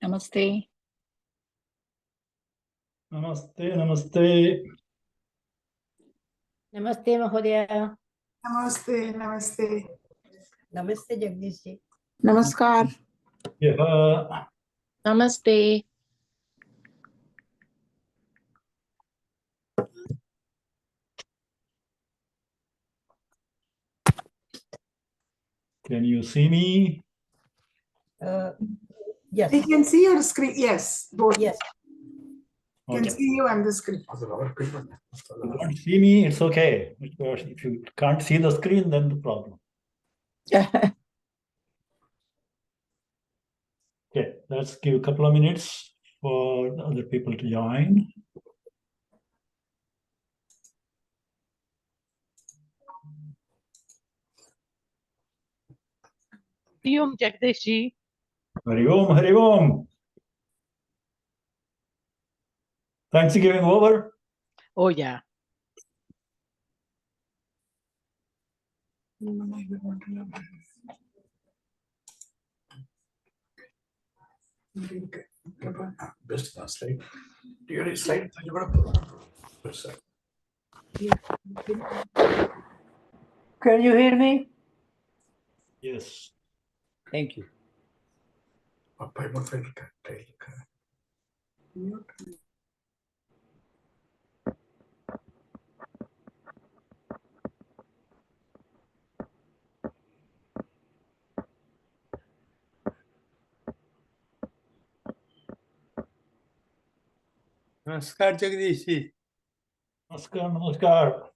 Namaste. Namaste, namaste. Namaste, Mahodaya. Namaste, namaste. Namaste, Jagdish ji. Namaskar. Yeah. Namaste. Can you see me? Yes. We can see your screen. Yes, both. Yes. Can see you on the screen. If you don't see me, it's okay. If you can't see the screen, then the problem. Okay, let's give a couple of minutes for the other people to join. Hari Om, Jagdish ji. Hari Om, Hari Om. Thanksgiving over? Oh, yeah. Best slide. Do you slide? Can you hear me? Yes. Thank you. Namaskar, Jagdish ji. Namaskar, namaskar.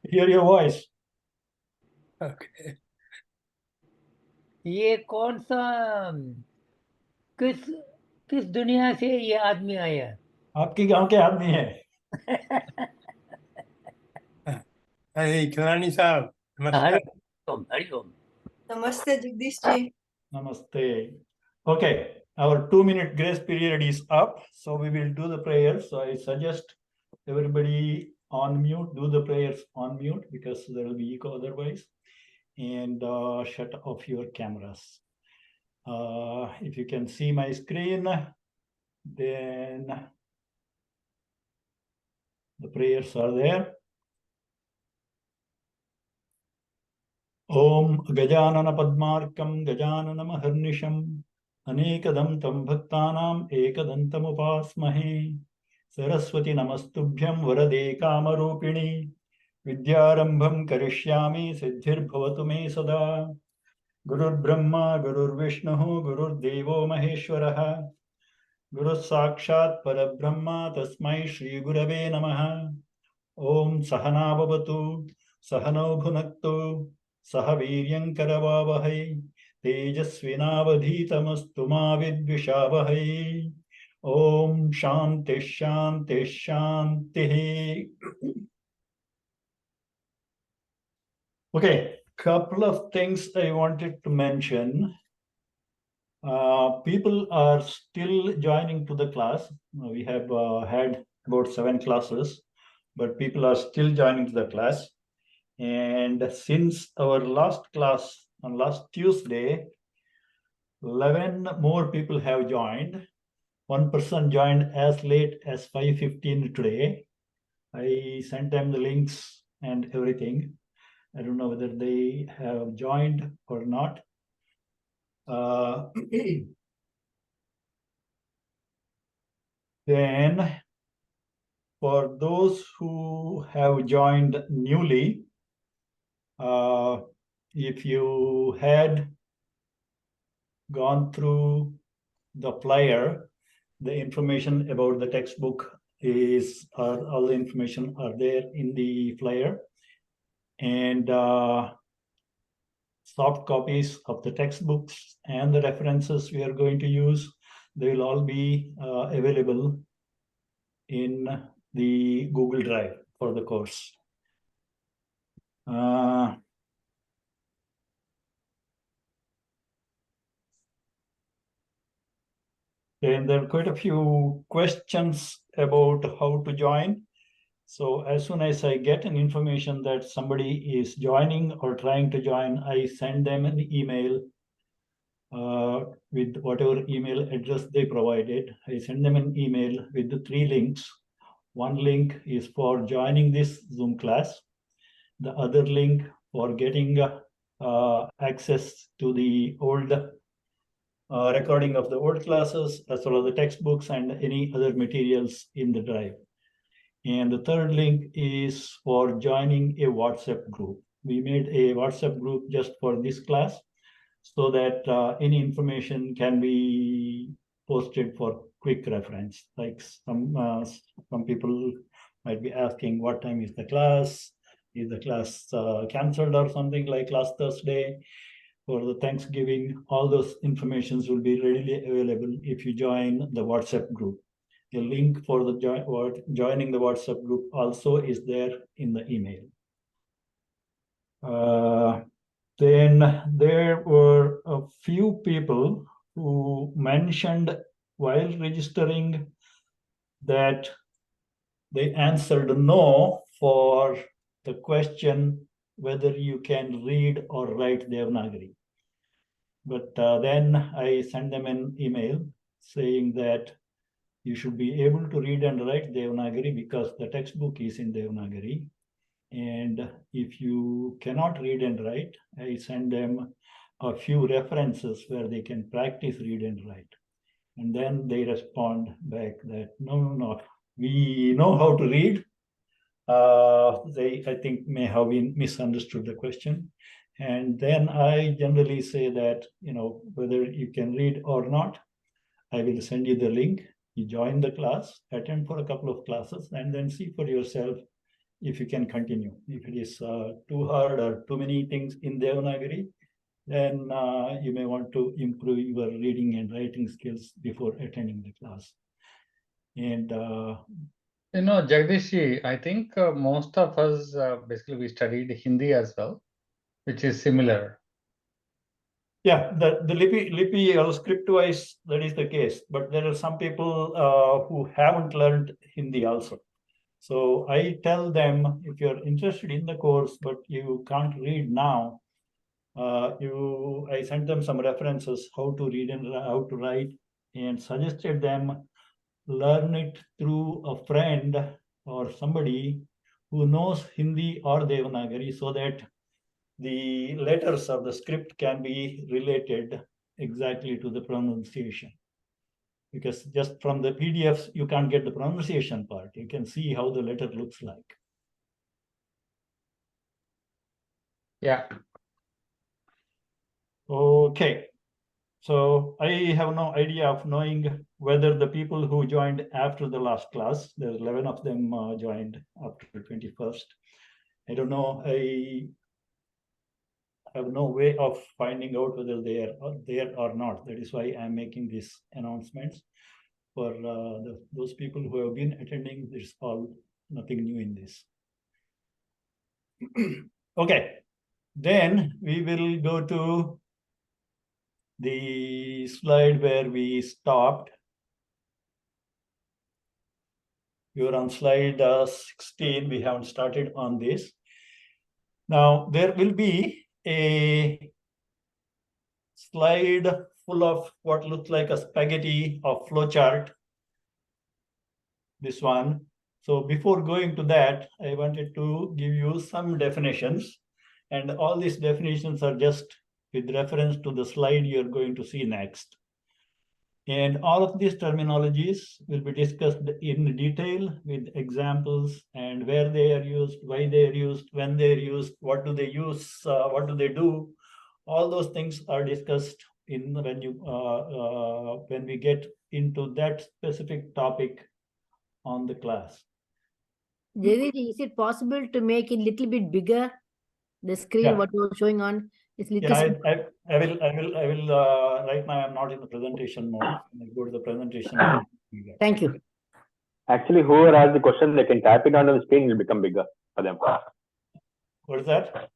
Hear your voice. Okay. ये कौन सा किस दुनिया से ये आदमी आया? आपके गांव के आदमी है. Hey, Kirani Sahab. Namaskar. Hari Om. Namaste, Jagdish ji. Namaste. Okay, our 2-minute grace period is up, so we will do the prayers. So I suggest everybody on mute, do the prayers on mute because there will be echo otherwise, and shut off your cameras. If you can see my screen, then the prayers are there. Om Gajanana Padmarkam Gajanana Maharnisham Anekadam Tam Bhaktanam Ekadantam Upasmahe Saraswati Namastubhyam Varade Kamarupini Vidyarambham Karishyami Siddhir Bhavatu Me Sada Gurur Brahma Gurur Vishnu Gurur Devo Maheshwaraha Guru Sakshat Parabrahma Tasmai Shri Gurave Namaha Om Sahana Bhavatu Sahano Bhunaktu Sah Viryam Karavavahai Tejasvinavadhitamastu ma vidvishavahai. Om Shanti Shanti Shanti. Okay, couple of things I wanted to mention. People are still joining to the class. We have had about 7 classes, but people are still joining to the class. And since our last class on last Tuesday, 11 more people have joined. One person joined as late as 5:15 today. I sent them the links and everything. I don't know whether they have joined or not. Then, for those who have joined newly, if you had gone through the flyer, the information about the textbook is, all the information are there in the flyer, and soft copies of the textbooks and the references we are going to use, they will all be available in the Google Drive for the course. And there are quite a few questions about how to join. So as soon as I get an information that somebody is joining or trying to join, I send them an email with whatever email address they provided. I send them an email with the 3 links. One link is for joining this Zoom class. The other link for getting access to the old recording of the old classes, as well as the textbooks and any other materials in the drive. And the third link is for joining a WhatsApp group. We made a WhatsApp group just for this class, so that any information can be posted for quick reference. Like some people might be asking, what time is the class? Is the class cancelled or something like last Thursday? For the Thanksgiving, all those informations will be readily available if you join the WhatsApp group. The link for the joining the WhatsApp group also is there in the email. Then there were a few people who mentioned while registering that they answered no for the question whether you can read or write Devanagari. But then I sent them an email saying that you should be able to read and write Devanagari because the textbook is in Devanagari. And if you cannot read and write, I send them a few references where they can practice read and write. And then they respond back that, no, we know how to read. They, I think, may have been misunderstood the question. And then I generally say that, whether you can read or not, I will send you the link. You join the class, attend for a couple of classes, and then see for yourself if you can continue. If it is too hard or too many things in Devanagari, then you may want to improve your reading and writing skills before attending the class. And Jagdishji, I think most of us basically we studied Hindi as well, which is similar. Yeah, the lipi or script-wise, that is the case. But there are some people who haven't learned Hindi also. So I tell them, if you're interested in the course, but you can't read now, I sent them some references, how to read and how to write, and suggested them learn it through a friend or somebody who knows Hindi or Devanagari, so that the letters of the script can be related exactly to the pronunciation. Because just from the PDFs, you can't get the pronunciation part. You can see how the letter looks like. Yeah. Okay. So I have no idea of knowing whether the people who joined after the last class, there's 11 of them joined after the 21st. I don't know. I have no way of finding out whether they are there or not. That is why I'm making these announcements. For those people who have been attending, there's nothing new in this. Okay, then we will go to the slide where we stopped. We were on slide 16. We haven't started on this. Now, there will be a slide full of what looks like a spaghetti of flowchart. This one. So before going to that, I wanted to give you some definitions. And all these definitions are just with reference to the slide you're going to see next. And all of these terminologies will be discussed in detail with examples and where they are used, why they are used, when they are used, what do they use, what do they do. All those things are discussed when we get into that specific topic on the class. Jagdish, is it possible to make it a little bit bigger? The screen, Yeah. what you're showing on is little. Yeah, I will. Right now, I'm not in the presentation mode. I'll go to the presentation mode. Thank you. Actually, whoever has the question, they can type it onto the screen. It will become bigger for them. What is that?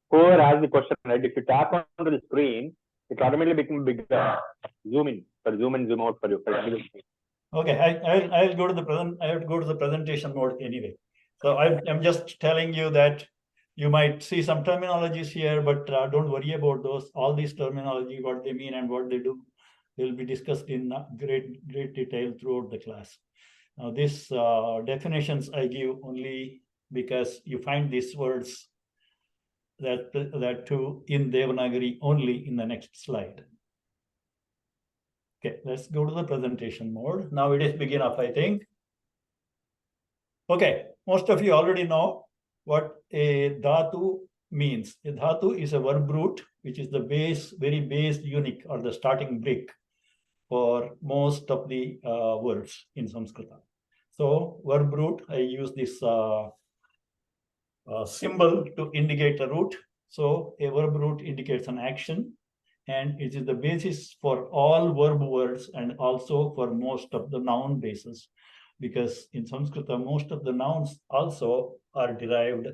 Whoever has the question, right? If you tap onto the screen, it automatically becomes bigger. Zoom in, zoom in, zoom out for you. Okay, I'll go to the present. I have to go to the presentation mode anyway. So I'm just telling you that You might see some terminologies here, but don't worry about those. All these terminology, what they mean and what they do, will be discussed in great detail throughout the class. Now, these definitions I give only because you find these words that too in Devanagari only in the next slide. Okay, let's go to the presentation mode. Now it is begin off, I think. Okay, most of you already know what a dhatu means. A dhatu is a verb root, which is the very base unit or the starting brick for most of the words in Saṁskṛta. So verb root, I use this symbol to indicate a root. So a verb root indicates an action, and it is the basis for all verb words and also for most of the noun bases, because in Saṁskṛta, most of the nouns also are derived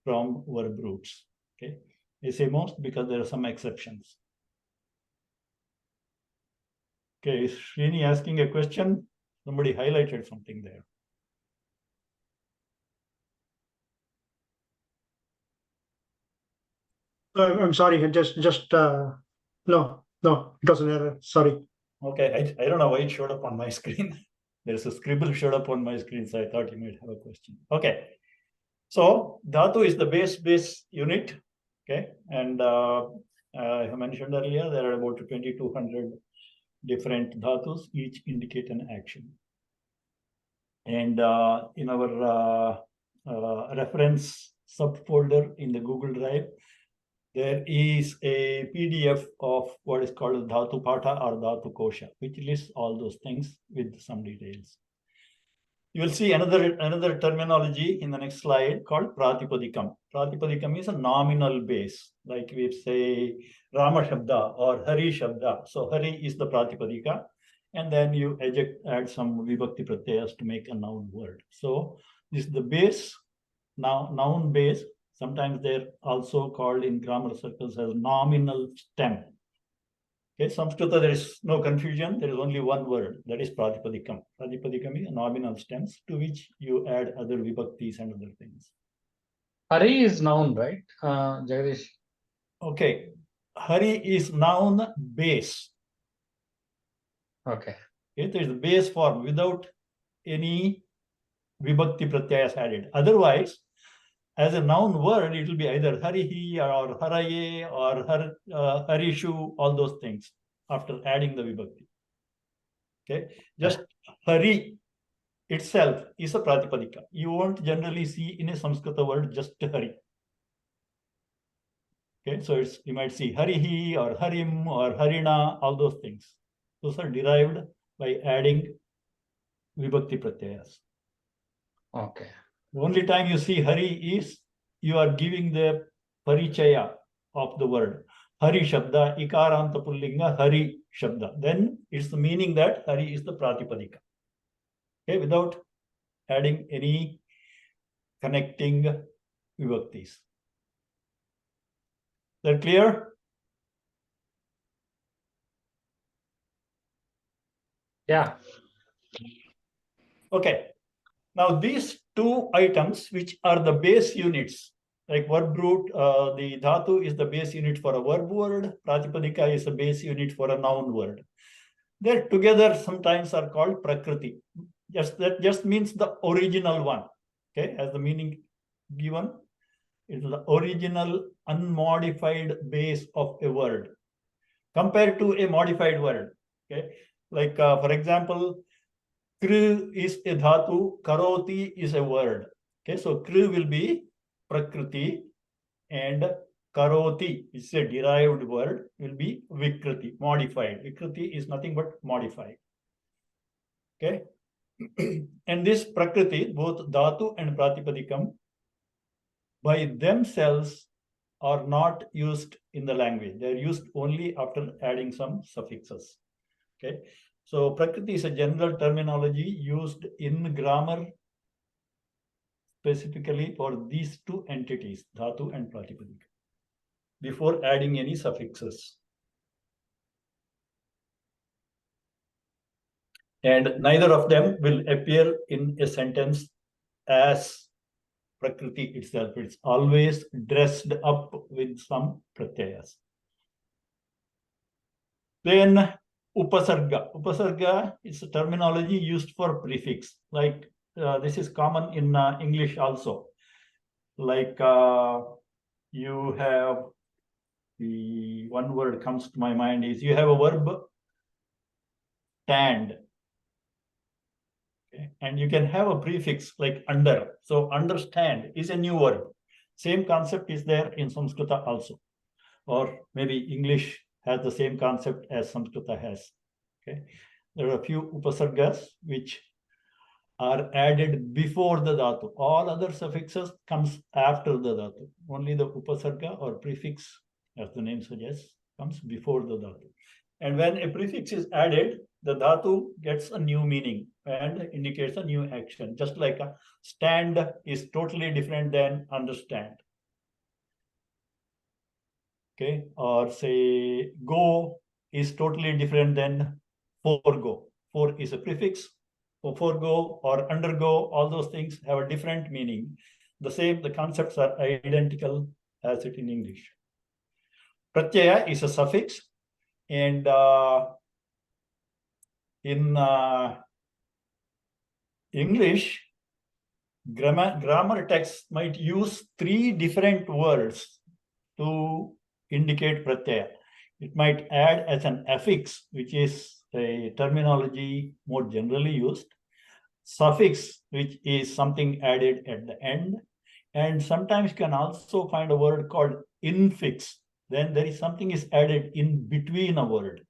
from verb roots. Okay, I say most because there are some exceptions. Okay, is Srini asking a question? Somebody highlighted something there. I'm sorry, no, it was an error. Sorry. Okay, I don't know why it showed up on my screen. There's a scribble showed up on my screen, so I thought you might have a question. Okay, so dhatu is the base unit. Okay, and I mentioned earlier there are about 2,200 different dhatus, each indicate an action. And in our reference subfolder in the Google Drive, there is a PDF of what is called Dhatu Patha or Dhatu Kosha, which lists all those things with some details. You will see another terminology in the next slide called Pratipadikam. Pratipadikam is a nominal base, like we say Rama Shabda or Hari Shabda. So Hari is the Pratipadika, and then you add some vibhakti pratyayas to make a noun word. So this is the base, noun base. Sometimes they're also called in grammar circles as nominal stem. Okay, Saṁskṛta, there is no confusion. There is only one word, that is Pratipadikam. Pratipadikam is nominal stems to which you add other vibhaktis and other things. Hari is noun, right, Jagdish? Okay, Hari is noun base. Okay. It is the base form without any vibhakti pratyayas added. Otherwise, as a noun word, it will be either Harihi or Haraye or Harishu, all those things after adding the vibhakti. Okay, just Hari itself is a Pratipadika. You won't generally see in a Saṁskṛta word just Hari. Okay, so you might see Harihi or Harim or Harina, all those things. Those are derived by adding vibhakti pratyayas. Okay. The only time you see Hari is you are giving the parichaya of the word. Hari Shabda, Ikaranta Pullinga, Hari Shabda. Then it's the meaning that Hari is the Pratipadika. Okay, without adding any connecting vibhaktis. Is that clear? Yeah. Okay. Now these two items, which are the base units, like verb root, the dhatu is the base unit for a verb word, Pratipadika is a base unit for a noun word. They're together sometimes are called Prakriti. That just means the original one. Okay, as the meaning given, it's the original unmodified base of a word compared to a modified word. Okay, like for example, Kr is a dhatu, karoti is a word. Okay, so Kr will be Prakriti and karoti is a derived word, will be Vikriti, modified. Vikriti is nothing but modified. Okay, and this Prakriti, both dhatu and Pratipadikam, by themselves are not used in the language. They're used only after adding some suffixes. Okay. So Prakriti is a general terminology used in grammar specifically for these two entities, dhatu and pratipadika, before adding any suffixes. And neither of them will appear in a sentence as prakriti itself. It's always dressed up with some pratyayas. Then upasarga. Upasarga is a terminology used for prefix. Like this is common in English also. Like you have the one word comes to my mind is you have a verb stand. Okay. And you can have a prefix like under. So understand is a new word. Same concept is there in Saṁskṛta also. Or maybe English has the same concept as Saṁskṛta has. Okay. There are a few upasargas which are added before the dhatu. All other suffixes comes after the dhatu. Only the upasarga or prefix, as the name suggests, comes before the dhatu. And when a prefix is added, the dhatu gets a new meaning and indicates a new action. Just like a stand is totally different than understand. Okay, or say go is totally different than forego. For is a prefix. So forego or undergo, all those things have a different meaning. The concepts are identical as it in English. Pratyaya is a suffix, and in English, grammar texts might use 3 different words to indicate pratyaya. It might add as an affix, which is a terminology more generally used, suffix, which is something added at the end, and sometimes you can also find a word called infix. Then there is something is added in between a word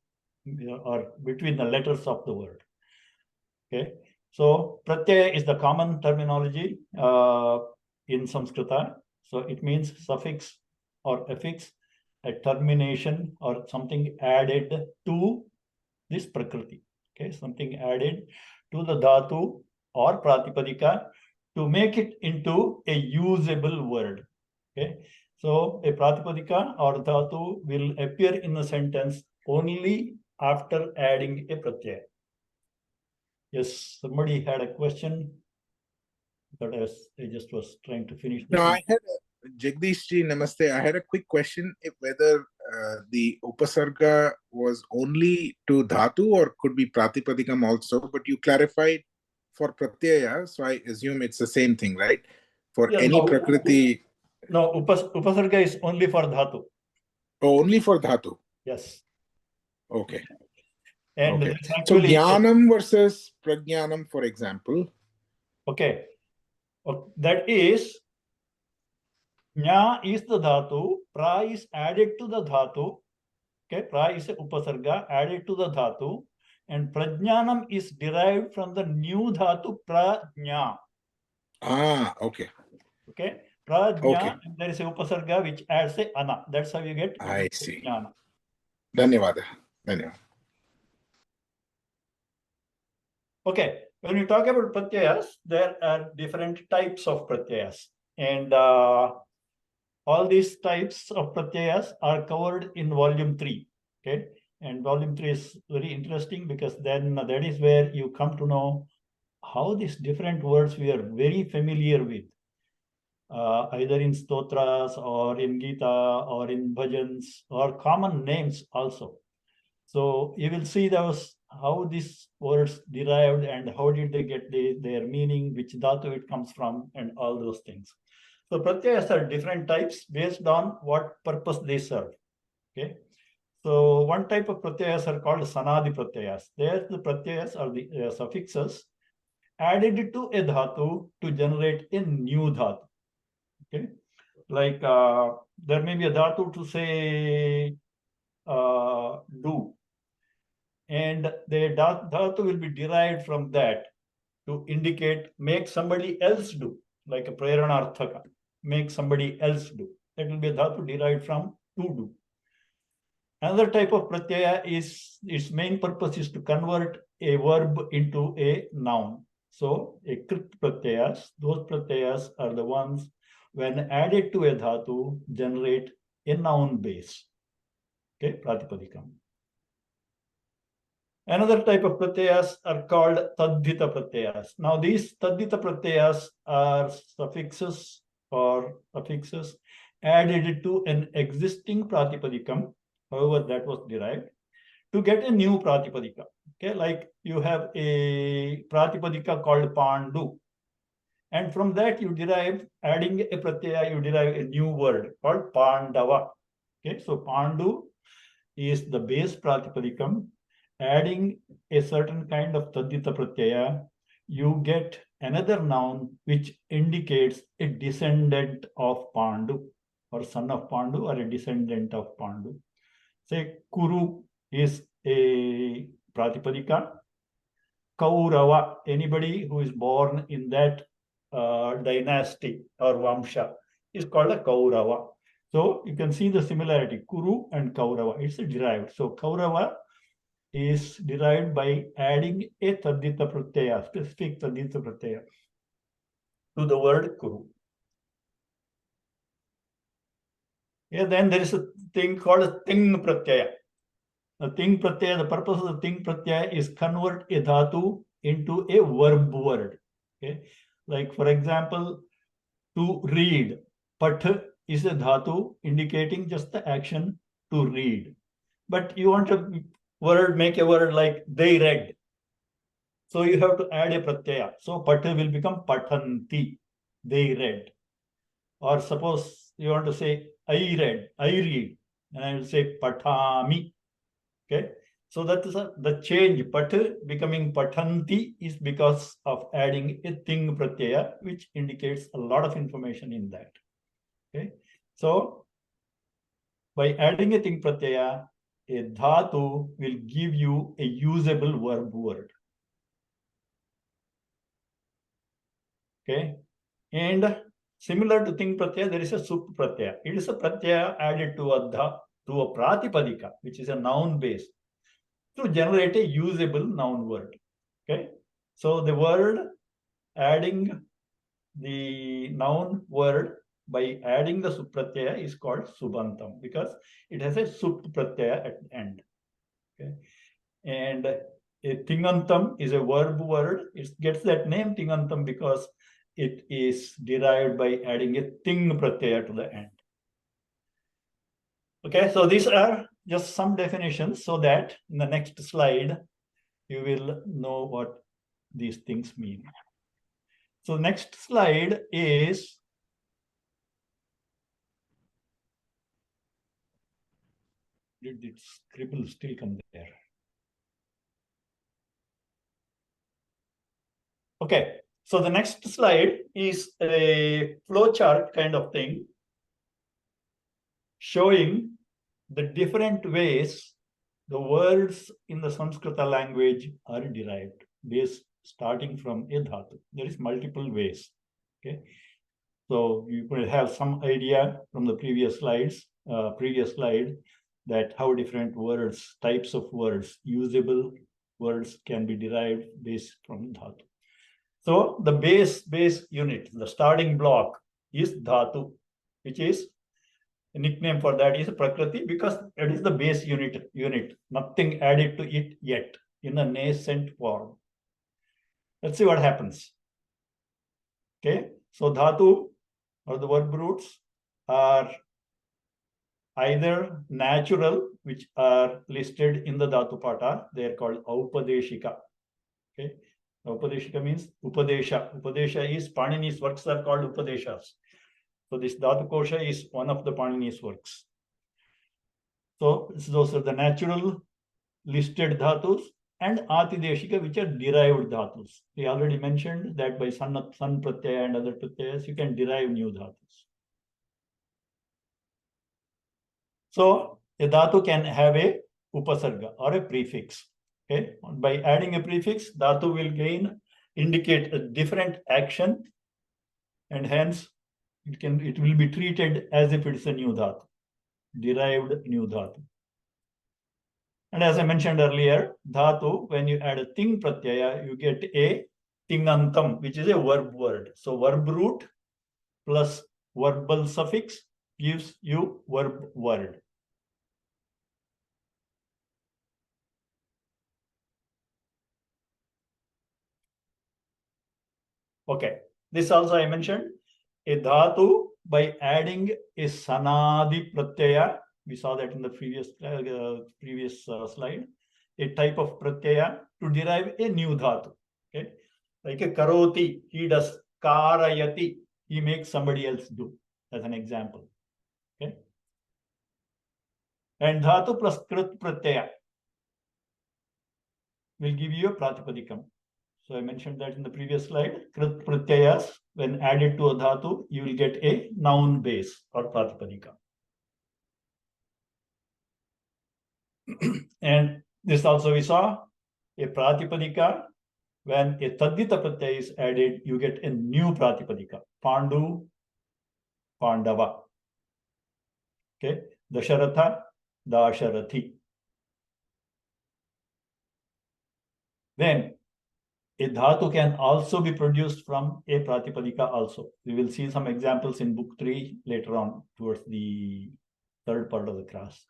or between the letters of the word. Okay, so pratyaya is the common terminology in Saṁskṛta. So it means suffix or affix, a termination or something added to this prakriti. Okay, something added to the dhatu or pratipadika to make it into a usable word. Okay, so a pratipadika or dhatu will appear in the sentence only after adding a pratyaya. Yes, somebody had a question, but I just was trying to finish this. No, I had Jagdish ji, namaste. I had a quick question if whether the upasarga was only to dhatu or could be pratipadikam also, but you clarified for pratyaya, so I assume it's the same thing, right? For Yeah, any no, prakriti. No, upasarga is only for dhatu. Oh, only for dhatu. Yes. Okay. And okay. it's So actually jnanam versus prajnanam, for example. okay. That is Jna is the dhatu, pra is added to the dhatu. Okay, pra is a upasarga added to the dhatu, and prajnanam is derived from the new dhatu prajna. Ah, okay. Okay, prajna, Okay. and there is a upasarga which adds a ana. That's how you get I see. jnana. Dhanyavada. Dhanyavada. Okay, when we talk about pratyayas, there are different types of pratyayas, and all these types of pratyayas are covered in volume 3. Okay, and volume 3 is very interesting because then that is where you come to know how these different words we are very familiar with, either in stotras or in Gita or in bhajans or common names also. So you will see those how these words derived and how did they get their meaning, which dhatu it comes from, and all those things. So pratyayas are different types based on what purpose they serve. Okay. So one type of pratyayas are called sanadi pratyayas. There the pratyayas are the suffixes added to a dhatu to generate a new dhatu. Okay. Like there may be a dhatu to say do. And the dhatu will be derived from that to indicate make somebody else do, like a preranarthaka, make somebody else do. That will be a dhatu derived from to do. Another type of pratyaya is its main purpose is to convert a verb into a noun. So a krit pratyayas, those pratyayas are the ones when added to a dhatu generate a noun base. Okay, pratipadikam. Another type of pratyayas are called taddhita pratyayas. Now these taddhita pratyayas are suffixes or affixes added to an existing pratipadikam, however that was derived, to get a new pratipadika. Okay, like you have a pratipadika called Pandu, and from that you derive, adding a pratyaya, you derive a new word called Pandava. Okay, so Pandu is the base pratipadikam. Adding a certain kind of taddhita pratyaya, you get another noun which indicates a descendant of Pandu, or son of Pandu, or a descendant of Pandu. Say Kuru is a pratipadika. Kaurava, anybody who is born in that dynasty or Vamsha is called a Kaurava. So you can see the similarity, Kuru and Kaurava. It's derived. So Kaurava is derived by adding a taddhita pratyaya, specific taddhita pratyaya, to the word Kuru. Yeah, then there is a thing called a ting pratyaya. The ting pratyaya, the purpose of the ting pratyaya is convert a dhatu into a verb word. Okay, like for example, to read, pat is a dhatu indicating just the action to read. But you want a word, make a word like they read. So you have to add a pratyaya. So pat will become patanti, they read. Or suppose you want to say I read, and I will say patami. Okay, so that is the change. Pat becoming patanti is because of adding a ting pratyaya, which indicates a lot of information in that. Okay, so by adding a ting pratyaya, a dhatu will give you a usable verb word. Okay, and similar to ting pratyaya, there is a sup pratyaya. It is a pratyaya added to a pratipadika, which is a noun base, to generate a usable noun word. Okay, so the word, adding the noun word by adding the sup pratyaya is called subantam, because it has a sup pratyaya at the end. Okay, and a tiṅantam is a verb word. It gets that name tiṅantam because it is derived by adding a ting pratyaya to the end. Okay, so these are just some definitions, so that in the next slide you will know what these things mean. So next slide is did the scribble still come there? Okay, so the next slide is a flowchart kind of thing, showing the different ways the words in the Sanskrita language are derived, based starting from a dhatu. There is multiple ways. Okay, so you will have some idea from the previous slide, that how different words, types of words, usable words can be derived based from dhatu. So the base unit, the starting block is dhatu, which is a nickname for that is prakriti, because it is the base unit, nothing added to it yet, in a nascent form. Let's see what happens. Okay, so dhatu or the verb roots are either natural, which are listed in the dhatu pata. They are called aupadeshika. Okay, aupadeshika means upadesha. Upadesha is Panini's works are called upadeshas. So this dhatu kosha is one of the Panini's works. So those are the natural listed dhatus, and atideshika, which are derived dhatus. We already mentioned that by san pratyaya and other pratyayas, you can derive new dhatus. So a dhatu can have a upasarga or a prefix. Okay, by adding a prefix, dhatu will indicate a different action, and hence it will be treated as if it's a new dhatu, derived new dhatu. And as I mentioned earlier, dhatu, when you add a ting pratyaya, you get a tiṅantam, which is a verb word. So verb root plus verbal suffix gives you verb word. Okay, this also I mentioned. a dhatu by adding a sanadi pratyaya. We saw that in the previous slide. A type of pratyaya to derive a new dhatu. Okay, like a karoti, he does. Kārayati, he makes somebody else do, as an example. Okay, and dhatu plus kṛt pratyaya will give you a pratipadikam. So I mentioned that in the previous slide. Kṛt pratyayas, when added to a dhatu, you will get a noun base or pratipadikam. And this also we saw a pratipadika. When a taddhita pratyaya is added, you get a new pratipadika. Pandu, Pandava. Okay, Dasharatha, Dasharathi. Then a dhatu can also be produced from a pratipadika also. We will see some examples in book 3 later on towards the third part of the class.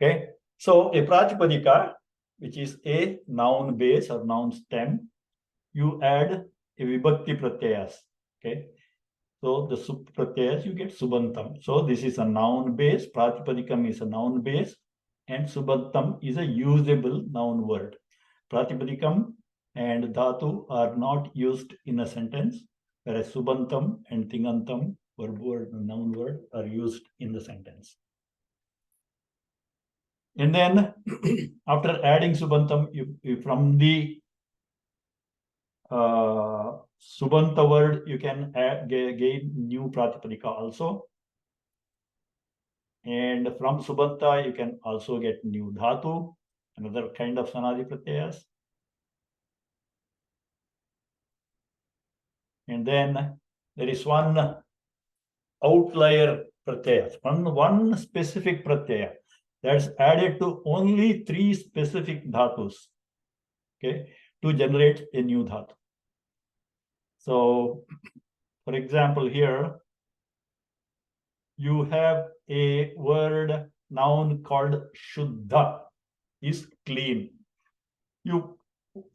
Okay, so a pratipadika, which is a noun base or noun stem, you add a vibhakti pratyayas. Okay, so the sub pratyayas you get subantam. So this is a noun base, pratipadikam is a noun base, and subantam is a usable noun word. Pratipadikam and dhatu are not used in a sentence, whereas subantam and tiṅantam, verb word and noun word, are used in the sentence. And then after adding subantam, you from the subanta word, you can gain new pratipadika also. And from subanta, you can also get new dhatu, another kind of sanadi pratyayas. And then there is one outlier pratyaya, one specific pratyaya that's added to only 3 specific dhatus, okay, to generate a new dhatu. So, for example, here you have a word noun called shuddha, is clean. You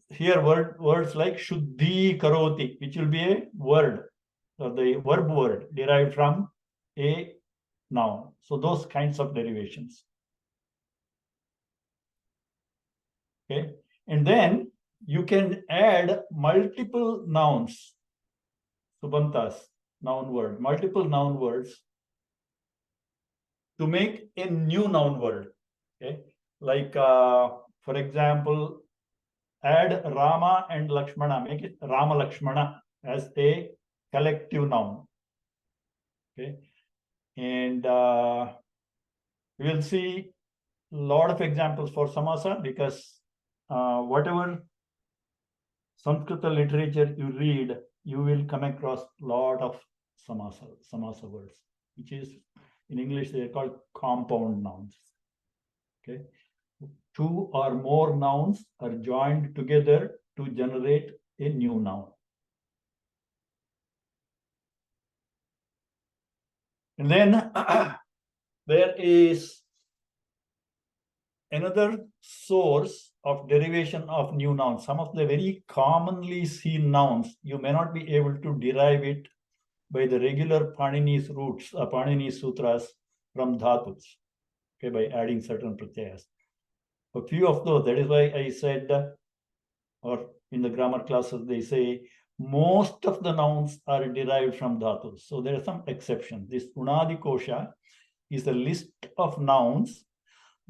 hear words like shuddhi karoti, which will be a word, or the verb word derived from a noun. So those kinds of derivations. Okay, and then you can add multiple nouns, subantas, noun word, multiple noun words to make a new noun word. Okay, like for example, add Rama and Lakshmana, make it Rama Lakshmana as a collective noun. Okay, and we will see a lot of examples for samasa, because whatever Sanskrita literature you read, you will come across a lot of samasa words, which is in English they are called compound nouns. Okay, 2 or more nouns are joined together to generate a new noun. And then there is another source of derivation of new nouns. Some of the very commonly seen nouns, you may not be able to derive it by the regular Panini's roots, Panini's sutras from dhatus, okay, by adding certain pratyayas. A few of those, that is why I said, or in the grammar classes, they say most of the nouns are derived from dhatus. So there are some exceptions. This Unadi Kosha is a list of nouns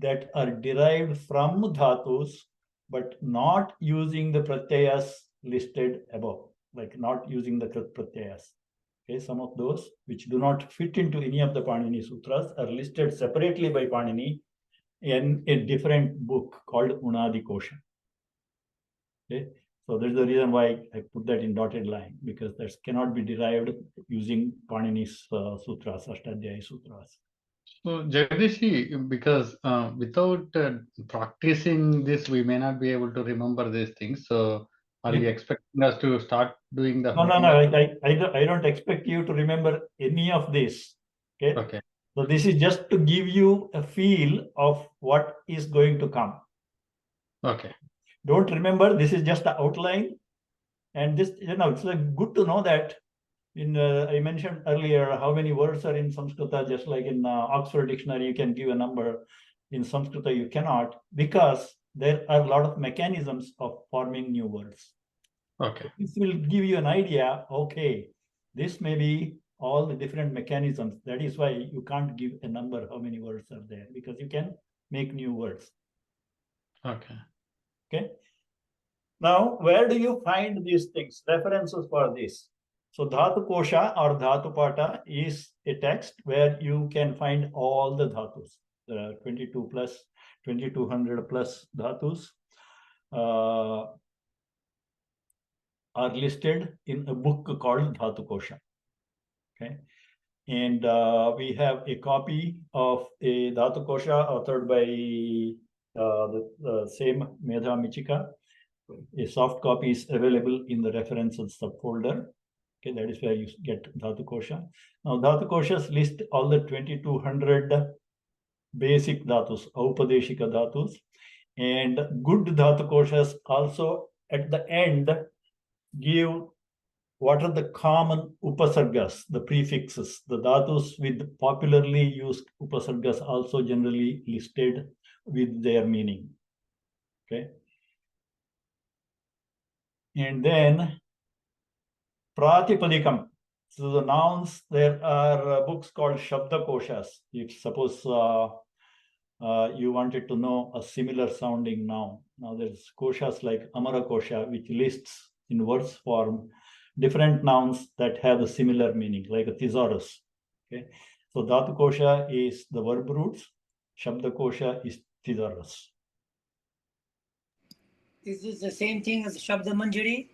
that are derived from dhatus, but not using the pratyayas listed above, like not using the kṛt pratyayas. Okay, some of those which do not fit into any of the Panini sutras are listed separately by Panini in a different book called Unadi Kosha. Okay, so that's the reason why I put that in dotted line, because that cannot be derived using Panini's sutras, Ashtadhyayi sutras. So Jagdish, because without practicing this, we may not be able to remember these things. So are you expecting us to start doing the? No. I don't expect you to remember any of this. Okay. Okay. So this is just to give you a feel of what is going to come. Okay. Don't remember, this is just the outline. And this, it's like good to know that. I mentioned earlier how many words are in Sanskrita, just like in Oxford Dictionary, you can give a number. In Sanskrita, you cannot, because there are a lot of mechanisms of forming new words. Okay. This will give you an idea, okay, this may be all the different mechanisms. That is why you can't give a number how many words are there, because you can make new words. Okay. Okay. Now, where do you find these things? References for this. So Dhatu Kosha or Dhatu Pata is a text where you can find all the dhatus. There are 22 plus, 2200 plus dhatus are listed in a book called Dhatu Kosha. Okay. And we have a copy of a Dhatu Kosha authored by the same Medha Michika. A soft copy is available in the references subfolder. Okay, that is where you get Dhatu Kosha. Now, Dhatu Koshas list all the 2200 basic dhatus, Aupadeshika dhatus, and good Dhatu Koshas also at the end give what are the common upasargas, the prefixes, the dhatus with popularly used upasargas also generally listed with their meaning. Okay. And then Pratipadikam. So the nouns, there are books called Shabda Koshas. If suppose you wanted to know a similar sounding noun. Now there's koshas like Amara Kosha, which lists in verse form different nouns that have a similar meaning, like a thesaurus. Okay. So Dhatu Kosha is the verb roots. Shabda Kosha is thesaurus. Is this the same thing as Shabda Manjari?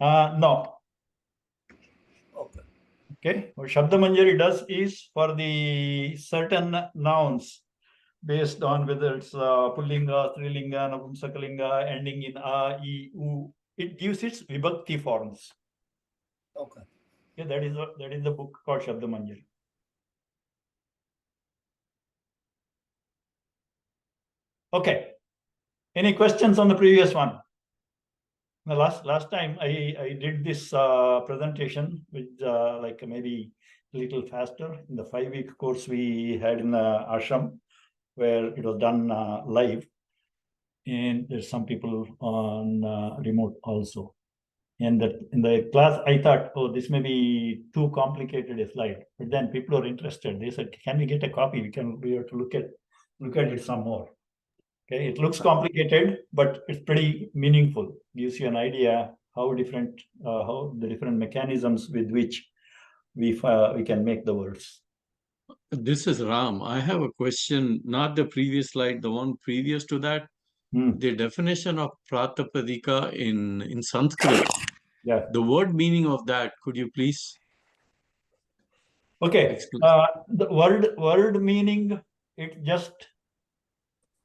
No. Okay. Okay. What Shabda Manjari does is for the certain nouns based on whether it's Pullinga, Strilinga, Napumsakalinga, ending in A, I, U, it gives its vibhakti forms. Okay. Yeah, that is the book called Shabda Manjari. Okay. Any questions on the previous one? The last time I did this presentation with like maybe a little faster in the 5-week course we had in ashram, where it was done live, and there's some people on remote also. And that in the class, I thought, oh, this may be too complicated a slide. But then people are interested. They said, can we get a copy? We have to look at it some more. Okay, it looks complicated, but it's pretty meaningful. Gives you an idea how different, how the different mechanisms with which we can make the words. This is Ram. I have a question, not the previous slide, the one previous to that. The definition of Pratipadika in Sanskrit. Yeah. The word meaning of that, could you please? Okay. The word meaning, it just,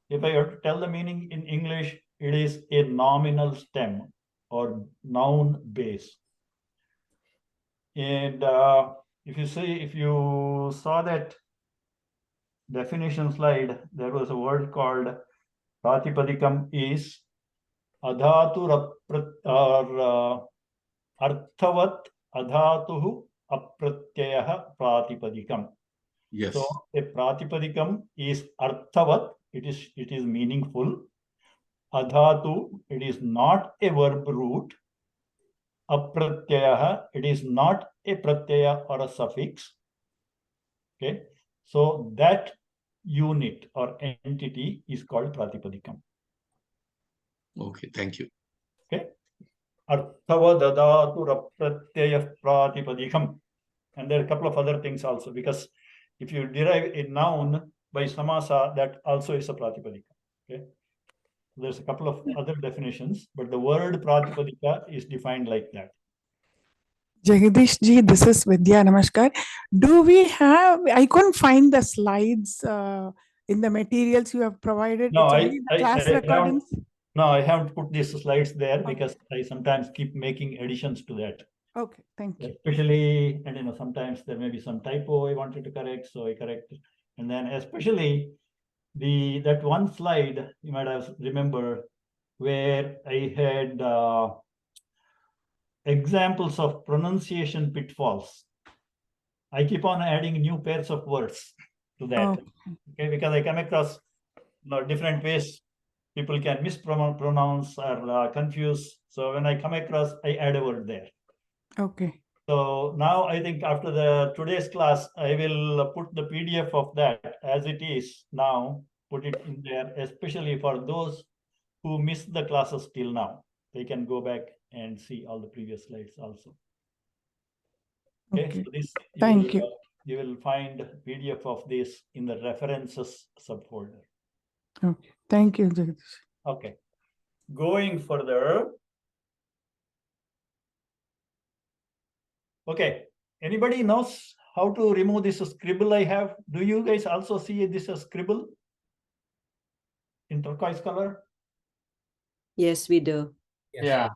if I have to tell the meaning in English, it is a nominal stem or noun base. And if you saw that definition slide, there was a word called Pratipadikam is adhatu or arthavat adhatuhu apratyayah pratipadikam. Yes. So a pratipadikam is arthavat, it is meaningful. Adhatu, it is not a verb root. Apratyayah, it is not a pratyaya or a suffix. Okay, so that unit or entity is called pratipadikam. Okay, thank you. Okay. Arthavadadatu rapratyayah pratipadikam. And there are a couple of other things also, because if you derive a noun by samasa, that also is a pratipadika. Okay. There's a couple of other definitions, but the word pratipadika is defined like that. Jagdish ji, this is Vidya. Namaskar. Do we have, I couldn't find the slides in the materials you have provided. No, it's only the class recordings. I haven't put these slides there because I sometimes keep making additions to that. Okay, thank you. Especially, and sometimes there may be some typo I wanted to correct, so I correct it. And then especially that one slide you might have remember where I had examples of pronunciation pitfalls. I keep on adding new pairs of words to that. Okay, because I come across different ways people can mispronounce or confuse. So when I come across, I add a word there. Okay. So now I think after today's class, I will put the PDF of that as it is now, put it in there, especially for those who missed the classes till now. They can go back and see all the previous slides also. Okay, so this you will find PDF of this in the references subfolder. Okay, thank you, Jagdish. Okay, going further. Okay, anybody knows how to remove this scribble I have? Do you guys also see this as scribble in turquoise color? Yes, we do. Yes. Yeah.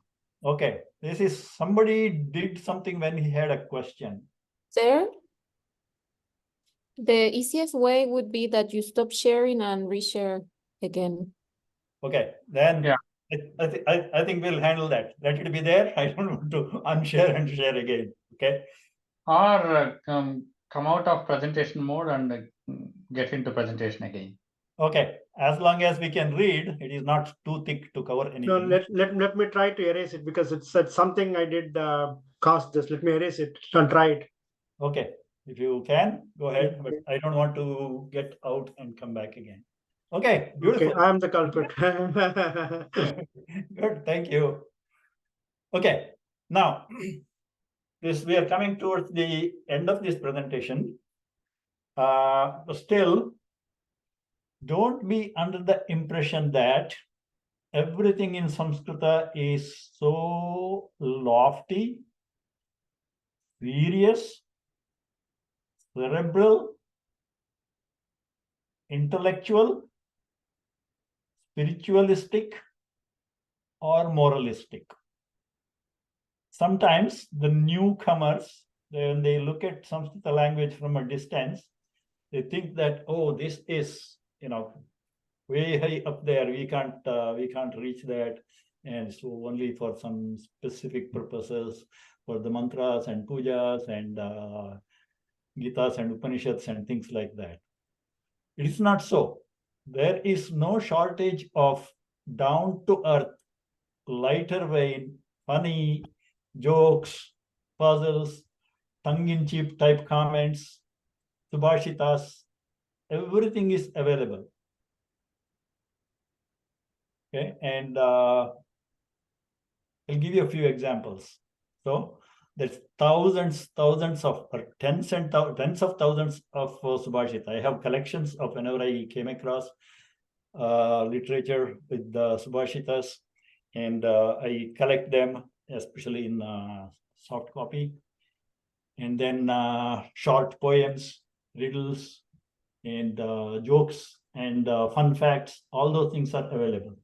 Okay, this is somebody did something when he had a question. Sir, the easiest way would be that you stop sharing and reshare again. Okay, then Yeah. I think we'll handle that. Let it be there. I don't want to unshare and share again. Okay. Or come out of presentation mode and get into presentation again. Okay, as long as we can read, it is not too thick to cover anything. No, let me try to erase it because it's something I did caused this. Let me erase it and try it. Okay, if you can, go ahead, but I don't want to get out and come back again. Okay, beautiful. Okay, I am the culprit. Good, thank you. Okay, now we are coming towards the end of this presentation. But still, don't be under the impression that everything in Saṁskṛta is so lofty, serious, cerebral, intellectual, spiritualistic, or moralistic. Sometimes the newcomers, when they look at Saṁskṛta language from a distance, they think that, oh, this is, way high up there. We can't reach that, and so only for some specific purposes, for the mantras and pujas and Gitas and Upaniṣads and things like that. It is not so. There is no shortage of down-to-earth, lighter vein, funny jokes, puzzles, tongue-in-cheek type comments, subhashitas. Everything is available. Okay, and I'll give you a few examples. So there's thousands of, or tens of thousands of subhashita. I have collections of whenever I came across literature with the subhashitas, and I collect them, especially in soft copy. And then short poems, riddles, and jokes, and fun facts. All those things are available.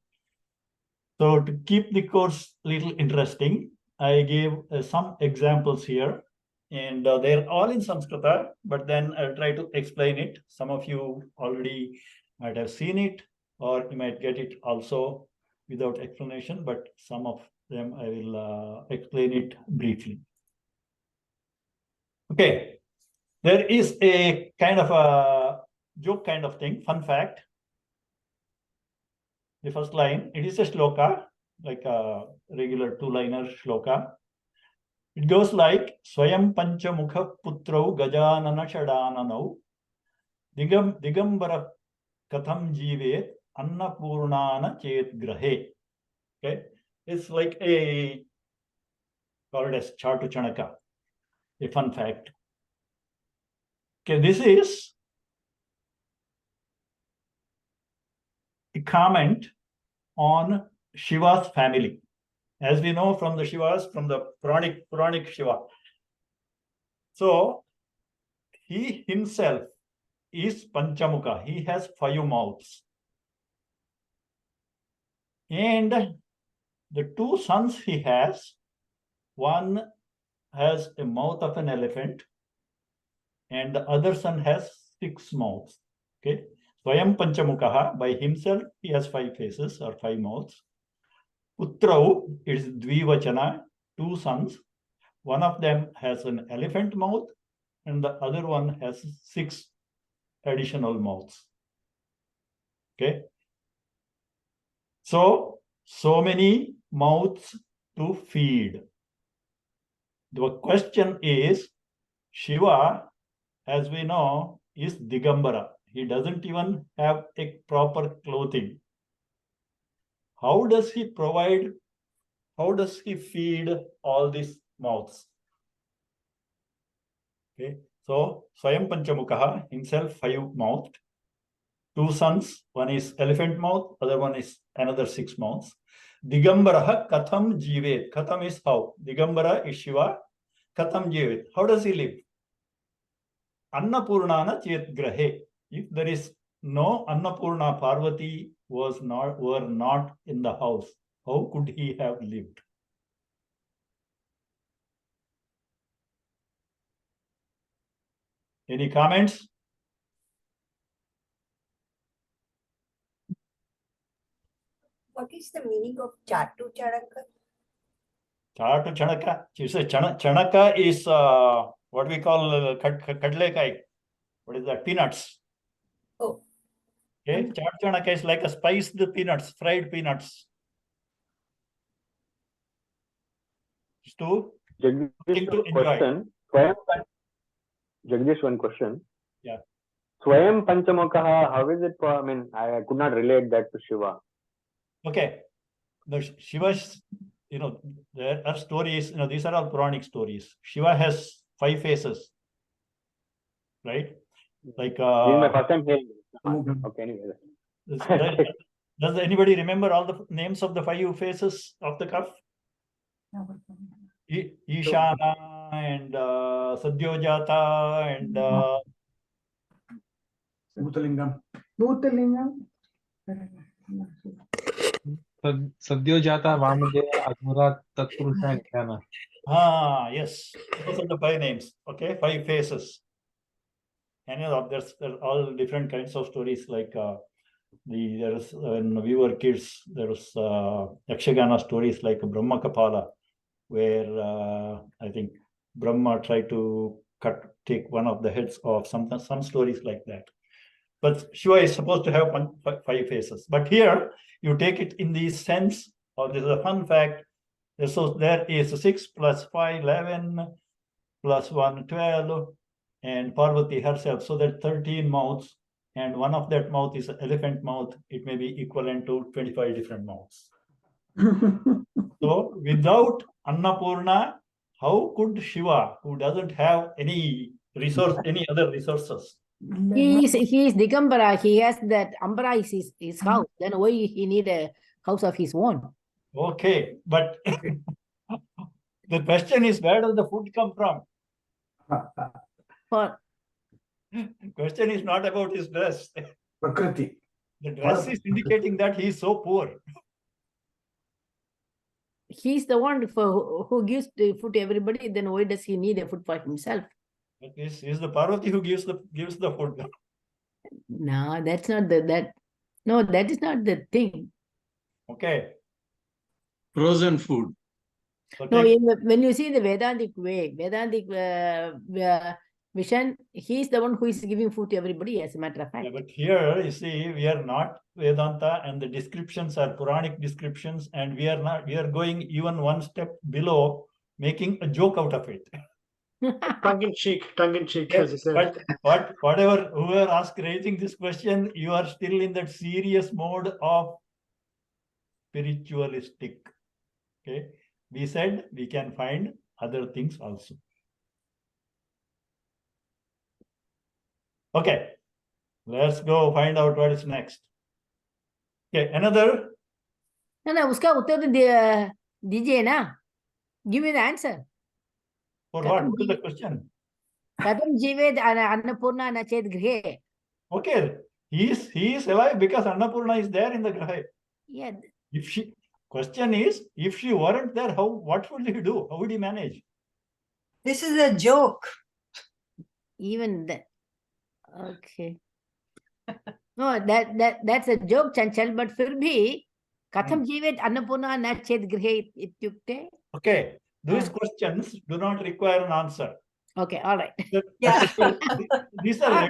So to keep the course a little interesting, I gave some examples here, and they're all in Saṁskṛta, but then I'll try to explain it. Some of you already might have seen it, or you might get it also without explanation, but some of them I will explain it briefly. Okay, there is a kind of a joke kind of thing, fun fact. The first line, it is a shloka, like a regular two-liner shloka. It goes like, Swayam panchamukha putrau gajanana shadananau digambara katham jivet annapurnana chet grahe. Okay, it's like a, called as Chartu Chanaka, a fun fact. Okay, this is a comment on Shiva's family. As we know from the Shivas, from the Puranic Shiva. So he himself is Panchamukha. He has 5 mouths. And the 2 sons he has, one has a mouth of an elephant, and the other son has 6 mouths. Okay. Swayam Panchamukha, by himself, he has 5 faces or 5 mouths. Putrau, it is Dvivachana, two sons. One of them has an elephant mouth and the other one has 6 additional mouths. Okay. So many mouths to feed. The question is, Shiva, as we know, is Digambara. He doesn't even have a proper clothing. How does he provide, how does he feed all these mouths? Okay, so Swayam Panchamukaha, himself 5-mouthed. 2 sons, one is elephant mouth, other one is another 6 mouths. Digambara katham jivet. Katham is how. Digambara is Shiva. Katham jivet. How does he live? Annapurnana chet grahe. If there is no Annapurna, Parvati were not in the house, how could he have lived? Any comments? What is the meaning of Chatu Chanaka? Chatu Chanaka. She said Chanaka is what we call kadlekai. What is that? Peanuts. Oh. Okay. Chatu Chanaka is like a spiced peanuts, fried peanuts. To question. Jagdish, one question. Yeah. Swayam Panchamukaha, how is it? I mean, I could not relate that to Shiva. Okay. The Shiva's, there are stories, these are all Puranic stories. Shiva has 5 faces. Right? Like This is my first time hearing it. Okay, anyway. Does anybody remember all the names of the 5 faces of the cuff? Ishana and Sadyojata and Bhutalingam. Sadyojata, Vamadeva, Adhura, Tatpurusha, and Jnana. Yes. Those are the 5 names. Okay, 5 faces. And there's all different kinds of stories. Like there's when we were kids, there was Yakshagana stories like Brahmakapala, where I think Brahma tried to take one of the heads off. Some stories like that. But Shiva is supposed to have 5 faces. But here you take it in the sense, or this is a fun fact. So there is 6 plus 5, 11, plus 1, 12, and Parvati herself. So that 13 mouths, and one of that mouth is an elephant mouth. It may be equivalent to 25 different mouths. So without Annapurna, how could Shiva, who doesn't have any other resources? He is Digambara. He has that Ambara is his house. Then why he need a house of his own? Okay, but the question is, where does the food come from? For question is not about his dress. Prakriti. The dress is indicating that he is so poor. He's the one who gives the food to everybody. Then why does he need a food for himself? But is the Parvati who gives the food? No, that's not that. No, that is not the thing. Okay. Frozen food. No, when you see the Vedantic way, Vedantic vision, he is the one who is giving food to everybody, as a matter of fact. Yeah, but here, you see, we are not Vedanta, and the descriptions are Puranic descriptions, and we are going even one step below, making a joke out of it. Tongue in cheek, Yes, as you said. but whoever raising this question, you are still in that serious mode of spiritualistic. Okay, we said we can find other things also. Okay, let's go find out what is next. Okay, another. No, uska uttar dijiye na. Give me the answer. For what? What is the question? Katham jivet Annapurna nachet grihe. Okay, he is alive because Annapurna is there in the grihe. Yeah. Question is, if she weren't there, what would he do? How would he manage? This is a joke. Even that. Okay. No, that's a joke, Chanchal, but fir bhi, Katham jivet Annapurna nachet grihe ityukte. Okay, These questions do not require an answer. Okay, all right. Yeah. These are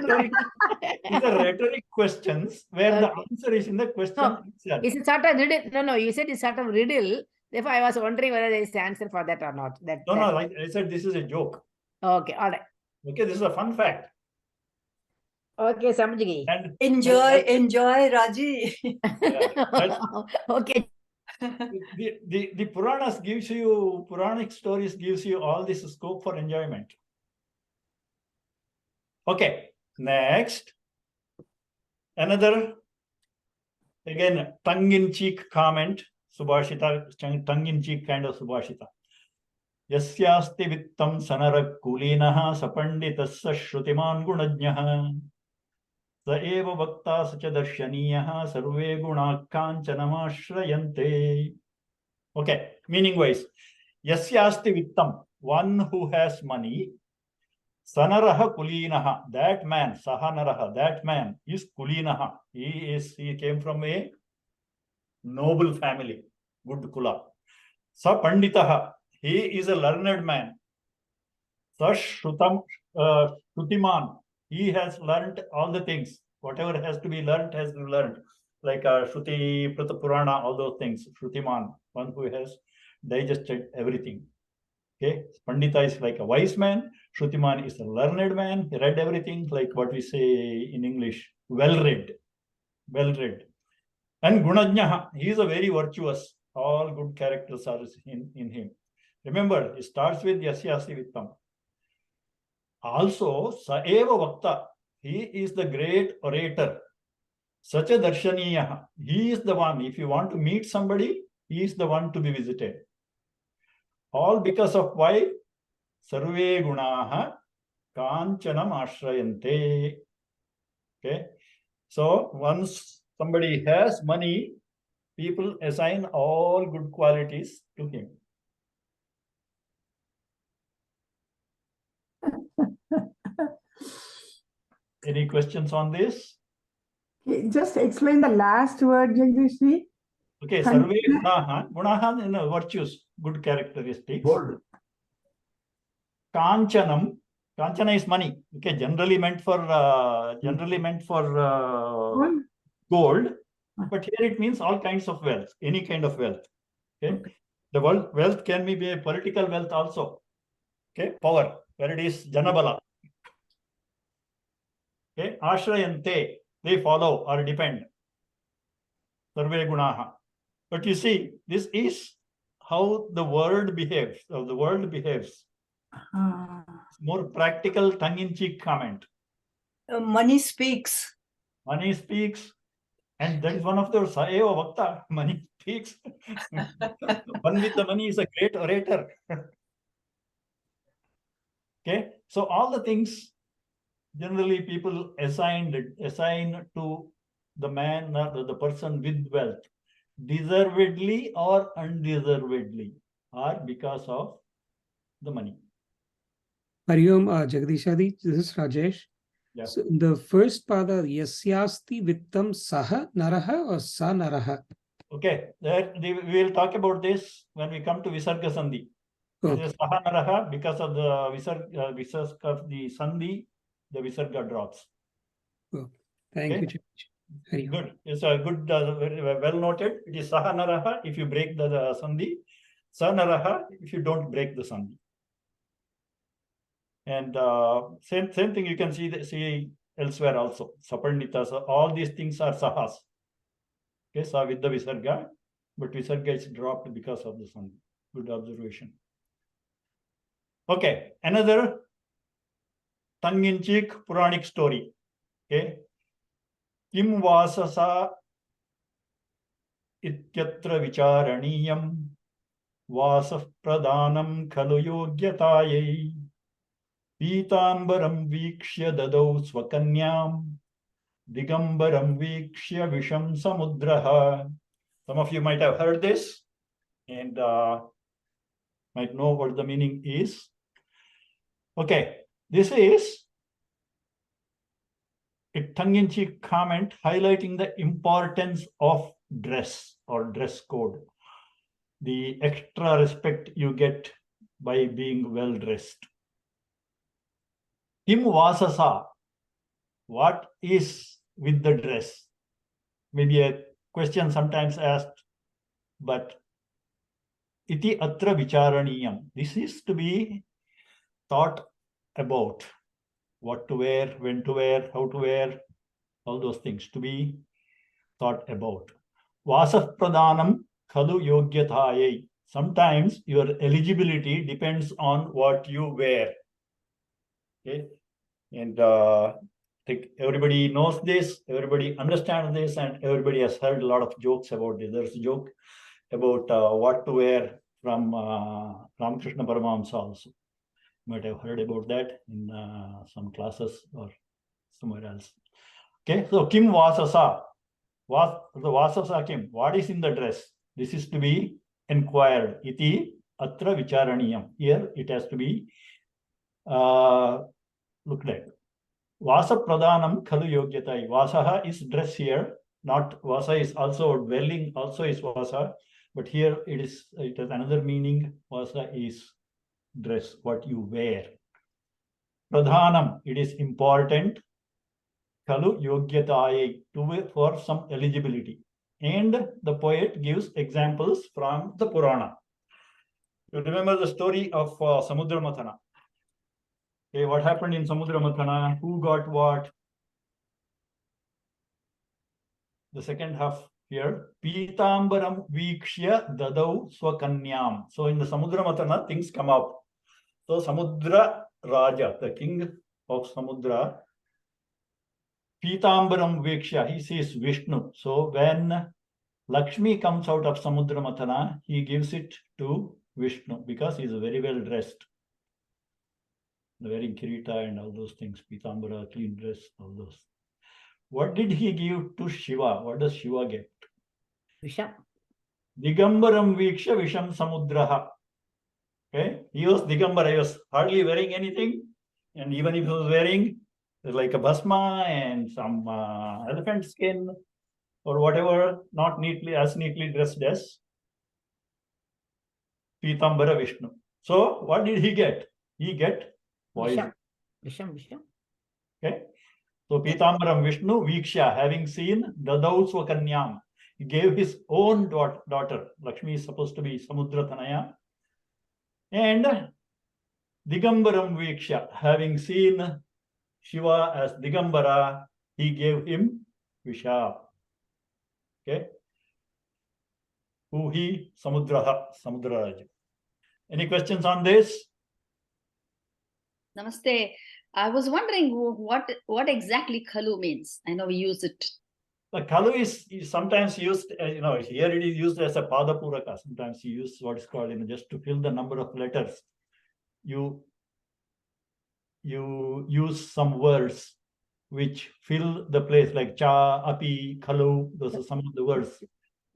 rhetoric questions where the Okay. answer is in the question itself. Is it sort of riddle? No, you said it's sort of riddle. Therefore, I was wondering whether there is an answer for that or not. No, like I said, this is a joke. Okay, all right. Okay, this is a fun fact. Okay, Samjigi. And Enjoy, Raji. Okay. The Puranas gives you, Puranic stories gives you all this scope for enjoyment. Okay, next. Another, again, tongue-in-cheek comment, Subhashita, tongue-in-cheek kind of Subhashita. Yasyasti vittam sanara kulinaha sapanditasya shrutimān gunajñah sa eva bhakta sacha darshaniyaha sarve guna kancanamashrayante. Okay, meaning wise. Yasyasti vittam, one who has money. Sanaraha kulinaha, that man, sahanaraha, that man is kulinaha. He came from a noble family, good kula. Sa panditaha, he is a learned man. Sa shrutiman, he has learned all the things. Whatever has to be learned has been learned. Like Shruti, Prata Purana, all those things. Shrutiman, one who has digested everything. Okay, Pandita is like a wise man. Shrutiman is a learned man. He read everything, like what we say in English, well-read. Well-read. And Gunajñaha, he is a very virtuous. All good characters are in him. Remember, it starts with Yasyasi Vittam. Also, Saeva Vakta, he is the great orator. Such a Darshaniyaha, he is the one. If you want to meet somebody, he is the one to be visited. All because of why? Sarve gunaha kanchanam ashrayante. Okay. So once somebody has money, people assign all good qualities to him. Any questions on this? Just explain the last word, Jagdishji. Okay, sarve gunaha. Gunaha, virtues, good characteristics. Kanchanam. Kanchana is money. Okay, generally meant for gold, but here it means all kinds of wealth, any kind of wealth. Okay, the wealth can be a political wealth also. Okay, power, where it is janabala. Okay, ashrayante, they follow or depend. Sarve gunaha. But you see, this is how the world behaves. More practical, tongue-in-cheek comment. Money speaks. Money speaks. And that is one of those Saeva Vakta. Money speaks. One with the money is a great orator. Okay. So all the things generally people assign to the man or the person with wealth, deservedly or undeservedly, or because of the money. Hariom Jagdishadi, this is Rajesh. Yeah. So the first pada, Yasyasti Vittam Saha Naraha or Sa Naraha? Okay, we will talk about this when we come to Visarga Sandhi. Okay. This is Saha Naraha, because of the Visarga of the Sandhi, the Visarga drops. Okay. Thank you. Good. It's a good, very well noted. It is Saha Naraha if you break the Sandhi, Sa Naraha if you don't break the Sandhi. And same thing you can see elsewhere also. Sapanditas, all these things are sahas. Okay, sa with the visarga, but visarga is dropped because of the sun. Good observation. Okay, another tongue-in-cheek Puranic story. Okay, Kim vasasa ityatra vicharaniyam vasaf pradhanam khalu yogyatayai. Pītāmbaram vikshya dadau svakanyam digambaram vikshya visham samudraha. Some of you might have heard this and might know what the meaning is. Okay, this is a tongue-in-cheek comment highlighting the importance of dress or dress code. The extra respect you get by being well dressed. Kim vasasa, what is with the dress? Maybe a question sometimes asked, but iti atra vicharaniyam. This is to be thought about. What to wear, when to wear, how to wear, all those things to be thought about. Vasah pradhanam khalu yogyatayai. Sometimes your eligibility depends on what you wear. Okay, and I think everybody knows this, everybody understands this, and everybody has heard a lot of jokes about this. There's a joke about what to wear from Ramakrishna Paramahamsa also. You might have heard about that in some classes or somewhere else. Okay, so Kim Vasasa. The Vasasa Kim. What is in the dress? This is to be inquired. Iti atra vicharaniyam. Here it has to be looked at. Vasa pradhanam khalu yogyatai. Vasaha is dress here. Not Vasa is also dwelling, also is Vasa. But here it has another meaning. Vasa is dress, what you wear. Pradhanam, it is important. Khalu yogyataye, for some eligibility. And the poet gives examples from the Purana. You remember the story of Samudra Mathana. Okay, what happened in Samudra Mathana? Who got what? The second half here. Pitambaram vikshya dadau swakanyam. So in the Samudra Mathana, things come up. So Samudra Raja, the king of Samudra, Pitambaram vikshya, he sees Viṣṇu. So when Lakshmi comes out of Samudra Mathana, he gives it to Viṣṇu because he is very well dressed. Wearing kirita and all those things, Pitambara, clean dress, all those. What did he give to Shiva? What does Shiva get? Visham. Digambaram viksha visham samudraha. Okay, he was Digambara, he was hardly wearing anything, and even if he was wearing like a bhasma and some elephant skin or whatever, not neatly dressed as Pitambara Viṣṇu. So what did he get? He get poison. Visham. Okay, so Pitambaram Viṣṇu Viksha, having seen Dadau Swakanyam, he gave his own daughter. Lakshmi is supposed to be Samudra Tanaya. And Digambaram Viksha, having seen Shiva as Digambara, he gave him Visha. Okay. Who he? Samudraraja. Any questions on this? Namaste. I was wondering what exactly khalu means. I know we use it. The khalu is sometimes used, here it is used as a padapuraka. Sometimes you use what is called, just to fill the number of letters. You use some words which fill the place, like cha, api, khalu. Those are some of the words.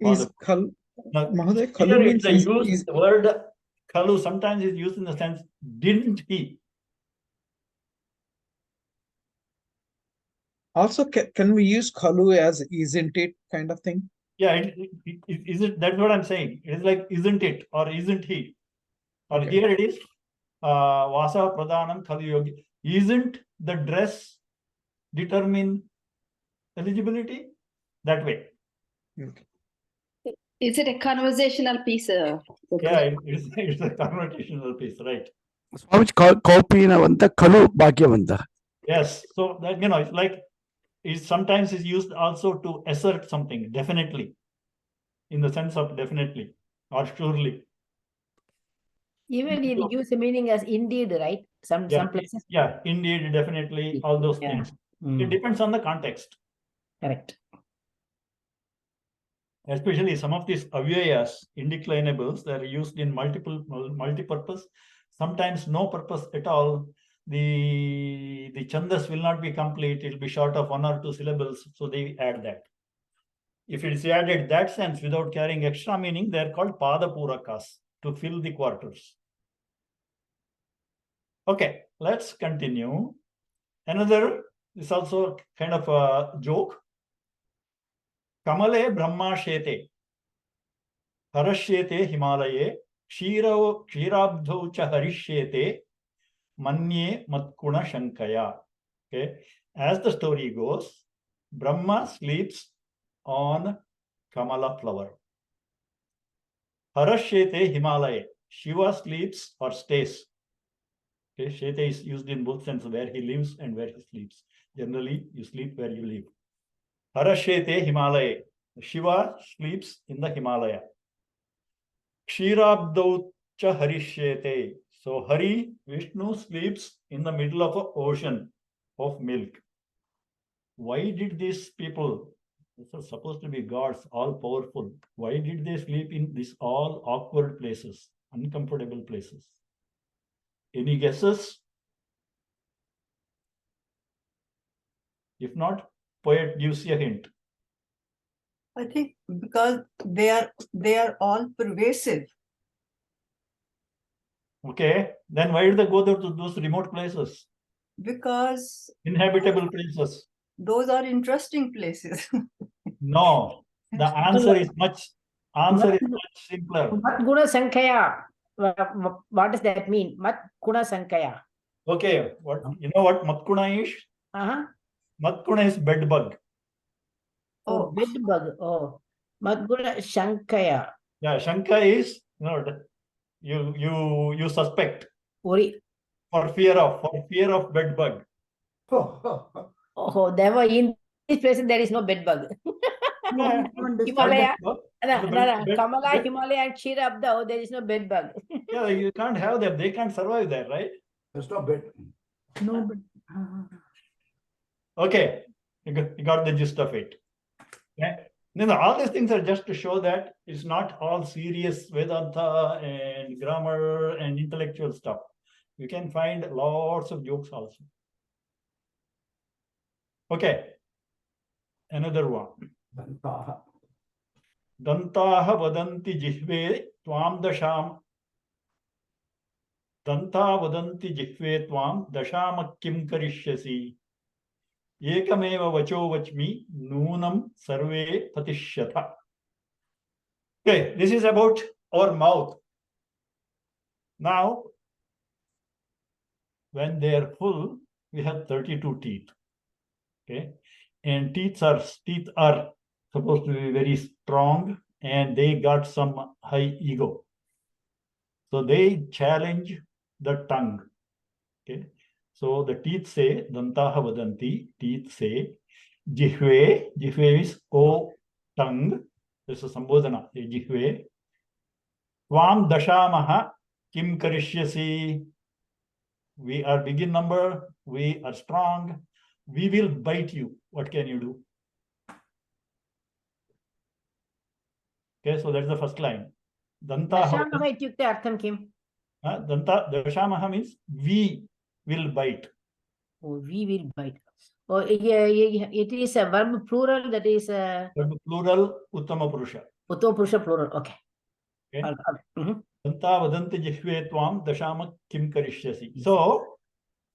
Is khalu? Mahoday, khalu means the word khalu sometimes is used in the sense, didn't he? Also, can we use khalu as isn't it kind of thing? Yeah, is it? That's what I'm saying. It is like isn't it or isn't he? Or okay. Here it is vasa pradhanam khalu yogi. Isn't the dress determine eligibility? That way. Okay. Is it a conversational piece? Yeah, it's a conversational piece, right? Yes, so that it's like sometimes is used also to assert something definitely, in the sense of definitely or surely. Even it gives a meaning as indeed, right? Some places. Yeah, indeed, definitely, all those things. It depends on the context. Correct. Especially some of these avayas, indeclinables, that are used in multi-purpose, sometimes no purpose at all. The chandas will not be complete, it will be short of 1 or 2 syllables, so they add that. If it is added that sense without carrying extra meaning, they are called padapurakas, to fill the quarters. Okay, let's continue. Another is also kind of a joke. Kamale Brahma Shete Harashyete Himalaye Kshirabdhau cha harishyete manye matkuna shankaya. Okay. As the story goes, Brahma sleeps on Kamala flower. Harashyete Himalaya. Shiva sleeps or stays. Okay. Shete is used in both senses, where he lives and where he sleeps. Generally, you sleep where you live. Harashyete Himalaya. Shiva sleeps in the Himalaya. Kshirabdau cha harishyete. So Hari, Vishnu, sleeps in the middle of an ocean of milk. Why did these people, these are supposed to be gods, all powerful, why did they sleep in these all awkward places, uncomfortable places? Any guesses? If not, poet gives you a hint. I think because they are all pervasive. Okay, then why did they go there to those remote places? Because inhabitable places. Those are interesting places. No, the answer is much simpler. Mat guna sankaya. What does that mean? Mat guna sankaya. Okay, you know what matkuna is? Matkuna is bed bug. Oh, bed bug. Oh, mat guna shankaya. Yeah, shanka is you suspect. Worry. For fear of bed bug. Oh, there were in this place there is no bed bug. Himalaya, Kamala, Himalaya, and Kshirabdhau, there is no bed bug. Yeah, you can't have them. They can't survive there, right? There's no bed. No bed. Okay, you got the gist of it. Yeah. All these things are just to show that it's not all serious Vedanta and grammar and intellectual stuff. You can find lots of jokes also. Okay, another one. Dantaha vadanti jihve tvam dasham. Danta vadanti jihve tvam dasham kim karishyasi. Ekameva vacho vachmi noonam sarve patishyata. Okay, this is about our mouth. Now, when they are full, we have 32 teeth. Okay, and teeth are supposed to be very strong, and they got some high ego. So they challenge the tongue. Okay, so the teeth say, Dantaha vadanti, teeth say, Jihve is O tongue. This is Sambodhana, Jihve. Tvam dashamaha kim karishyasi. We are big in number, we are strong, we will bite you. What can you do? Okay, so that's the first line. Dashamaha ityukte artham kim? Dashamaha means we will bite. Oh, we will bite. Oh, it is a verb plural, that is a... Verb plural, Uttama Purusha. Uttama Purusha plural, okay. Danta vadanti jihve tvam dashama kim karishyasi. So,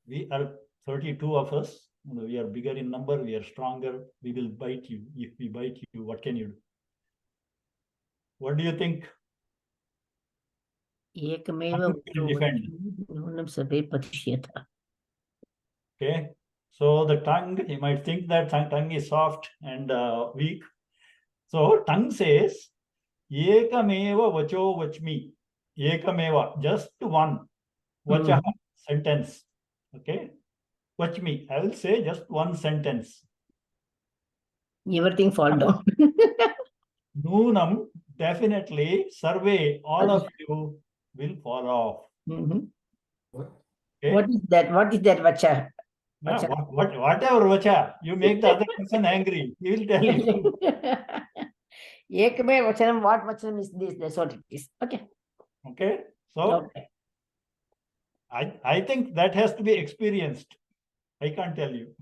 we are 32 of us. We are bigger in number, we are stronger, we will bite you. If we bite you, what can you do? What do you think? Ekameva okay, so the tongue, you might think that tongue is soft and weak. So tongue says, Ekameva vacho vachmi. Ekameva, just one. Vacha, sentence. Okay. Vachmi, I will say just one sentence. Everything fall down. Noonam, definitely, survey, all of you will fall off. Okay? What is that? What is that, vacha? Yeah, whatever vacha, you make the other person angry. He will tell you. Ekameva vachanam, what vachanam is this? That's what it is. Okay. Okay. So, I think that has to be experienced. I can't tell you.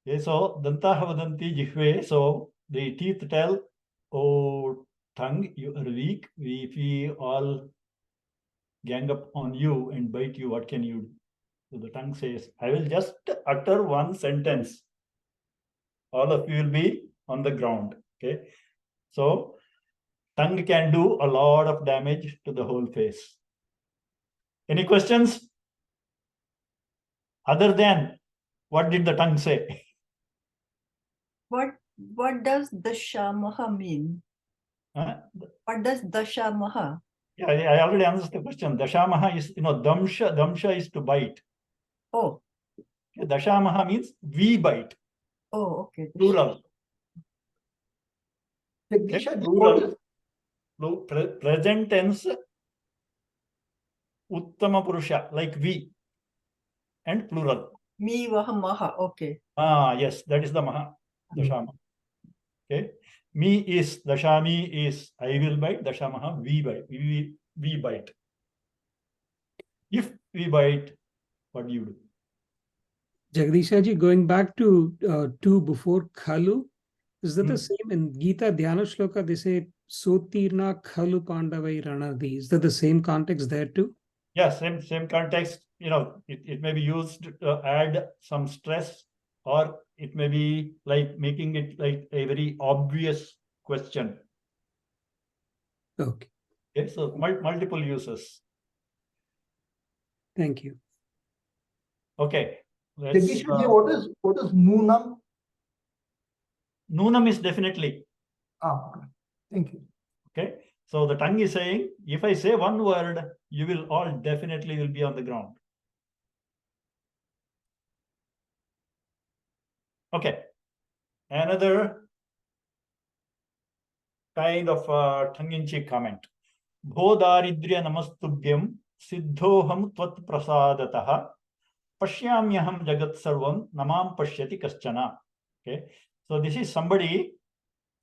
Okay, so, Dantaha vadanti jihve. So, the teeth tell, oh, tongue, you are weak. If we all gang up on you and bite you, what can you do? So the tongue says, I will just utter one sentence. All of you will be on the ground. Okay. So tongue can do a lot of damage to the whole face. Any questions? Other than what did the tongue say? What does dashamaha mean? Huh? What does dashamaha? Yeah, I already answered the question. Dashamaha is, damsha. Damsha is to bite. Oh. Okay, dashamaha means we bite. Oh, okay. Plural. Okay, plural. Present tense, uttama purusha, like we, and plural. Me vaha maha. Okay. Yes, that is the maha. Dashama. Okay. Me is, dashami is, I will bite. Dashamaha, we bite. We bite. If we bite, what do you do? Jagdishaji, going back to two before khalu, is that the same in Gita Dhyana Shloka? They say Sotirna khalu pandavai ranadi. Is that the same context there too? Yeah, same context. It may be used to add some stress, or it may be like making it like a very obvious question. Okay. Okay, so multiple uses. Thank you. Okay. What is Noonam? Noonam is definitely. Thank you. Okay. So the tongue is saying, if I say one word, you will all definitely will be on the ground. Okay. Another kind of tongue-in-cheek comment. Bho daridrya namastubhyam siddhoham tvat prasadataha pashyamyaham jagat sarvam namam pashyati kaschana. Okay. So this is somebody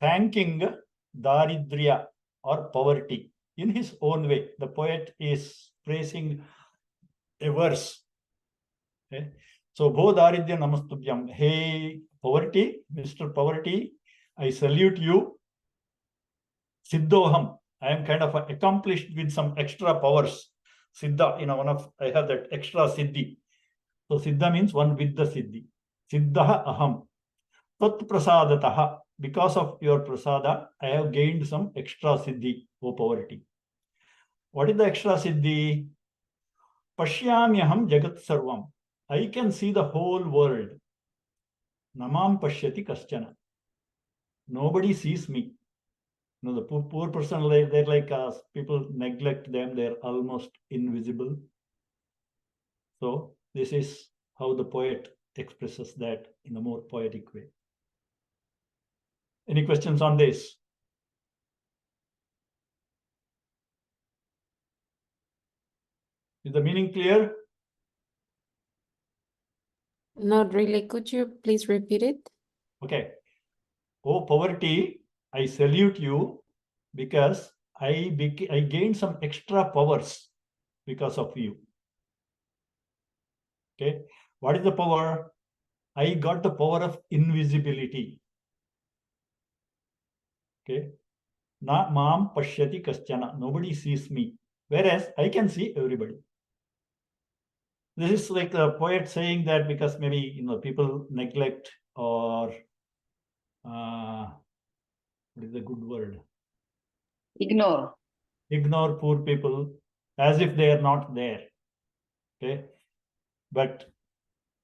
thanking daridrya or poverty in his own way. The poet is praising a verse. Okay. So Bho daridrya namastubhyam. Hey poverty, Mr. Poverty, I salute you. Siddhoham. I am kind of accomplished with some extra powers. Siddha, I have that extra siddhi. So siddha means one with the siddhi. Siddha aham. Tat prasadataha. Because of your prasada, I have gained some extra siddhi, O poverty. What is the extra siddhi? Pashyamyaham jagat sarvam. I can see the whole world. Namam pashyati kaschana. Nobody sees me. The poor person, they're like people neglect them. They're almost invisible. So this is how the poet expresses that in a more poetic way. Any questions on this? Is the meaning clear? Not really. Could you please repeat it? Okay. Oh, poverty, I salute you because I gained some extra powers because of you. Okay. What is the power? I got the power of invisibility. Okay. Na mam pashyati kaschana. Nobody sees me. Whereas I can see everybody. This is like the poet saying that because maybe people neglect or what is the good word? Ignore. Ignore poor people as if they are not there. Okay. But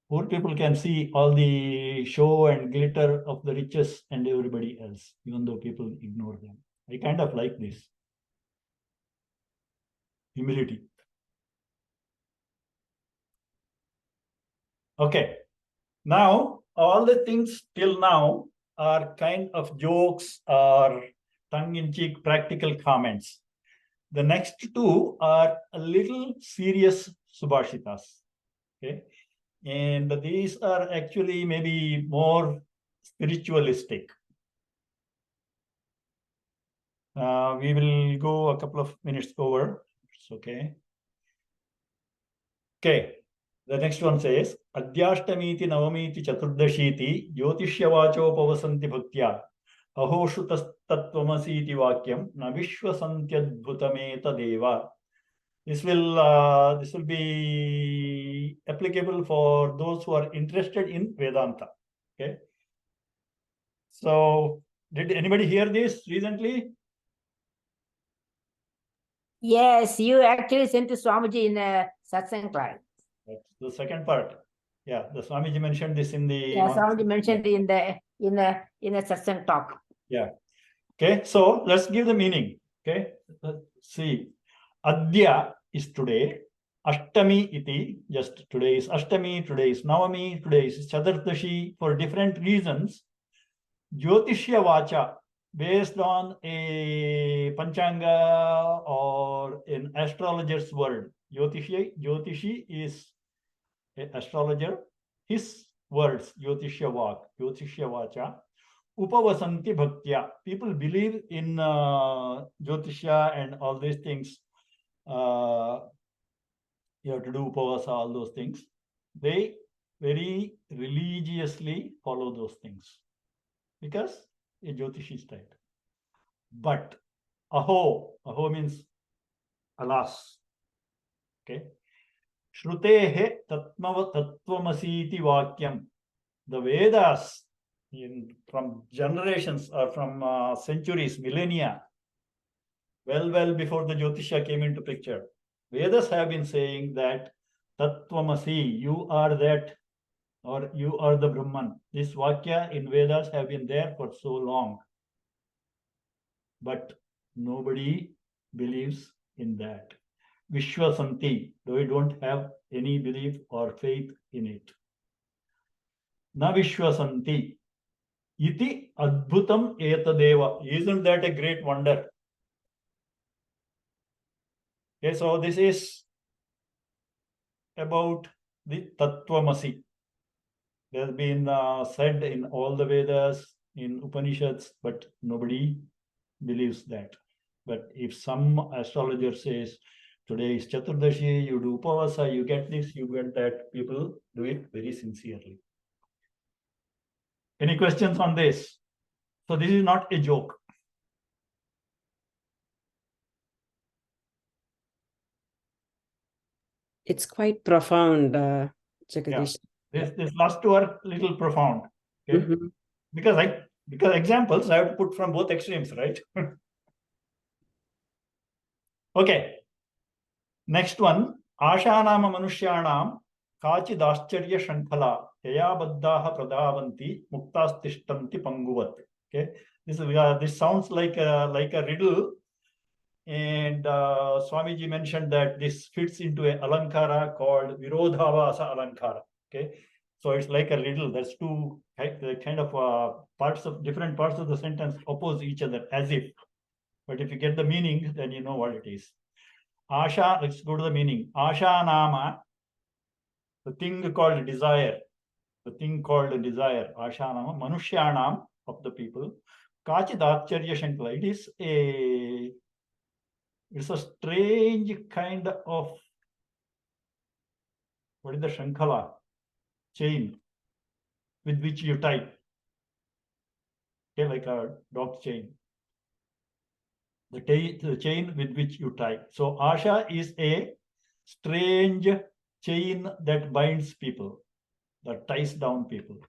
poor people can see all the show and glitter of the riches and everybody else, even though people ignore them. I kind of like this. Humility. Okay. Now, all the things till now are kind of jokes or tongue-in-cheek practical comments. The next two are a little serious subhashitas. Okay. And these are actually maybe more spiritualistic. We will go a couple of minutes over. It's okay. Okay. The next one says, Adhyashtamiti Navamiti Chaturdashiti Jyotishyavacho Pavasanti Bhaktya Ahoshutas Tattvamasiti Vakyam Na Vishwasantyadbhutameta Deva. This will be applicable for those who are interested in Vedanta. Okay. So, did anybody hear this recently? Yes, you actually sent to Swamiji in a satsang class. That's the second part. Yeah, the Swamiji mentioned this in the. Yeah, Swamiji mentioned in a satsang talk. Yeah. Okay, so let's give the meaning. Okay, let's see. Adya is today. Ashtami iti, just today is Ashtami, today is Navami, today is Chaturdashi, for different reasons. Jyotishya vacha, based on a Panchanga or an astrologer's word. Jyotishi is an astrologer. His words, Jyotishya vacha. Upavasanti bhaktya. People believe in Jyotisha and all these things. You have to do upavasa, all those things. They very religiously follow those things because a Jyotishi style. But aho means alas. Okay. Shrutehe tattvamasi vakyam. The Vedas from generations or from centuries, millennia, well before the Jyotisha came into picture, Vedas have been saying that Tattvamasi, you are that, or you are the Brahman. This Vakya in Vedas have been there for so long. But nobody believes in that. Viṣṇu-sahasra-nāma, they don't have any belief or faith in it. Na Viṣṇu-sahasra-nāma. Iti adbhutam etadeva. Isn't that a great wonder? Okay, so this is about the Tattvamasi. There's been said in all the Vedas, in Upaniṣads, but nobody believes that. But if some astrologer says, today is Chaturdashi, you do Upavasa, you get this, you get that, people do it very sincerely. Any questions on this? So this is not a joke. It's quite profound, Jagadish. Yeah. This last two are little profound. Okay? Because examples I have to put from both extremes, right? Okay. Next one. Ashanama manushyanam kāchidāścarya shankhala yaya baddāha pradāvanti muktastishtanti panguvat. Okay. This sounds like a riddle. And Swamiji mentioned that this fits into a alankara called virodhavasa alankara. Okay, so it's like a riddle. There's two kind of different parts of the sentence oppose each other as if. But if you get the meaning, then you know what it is. Asha, let's go to the meaning. Asha nama, the thing called desire. The thing called desire. Asha nama, manushyanam, of the people. Kāchidāścarya shankhala. It's a strange kind of, what is the shankhala? Chain with which you tie. Okay, like a dog chain. The chain with which you tie. So Asha is a strange chain that binds people, that ties down people.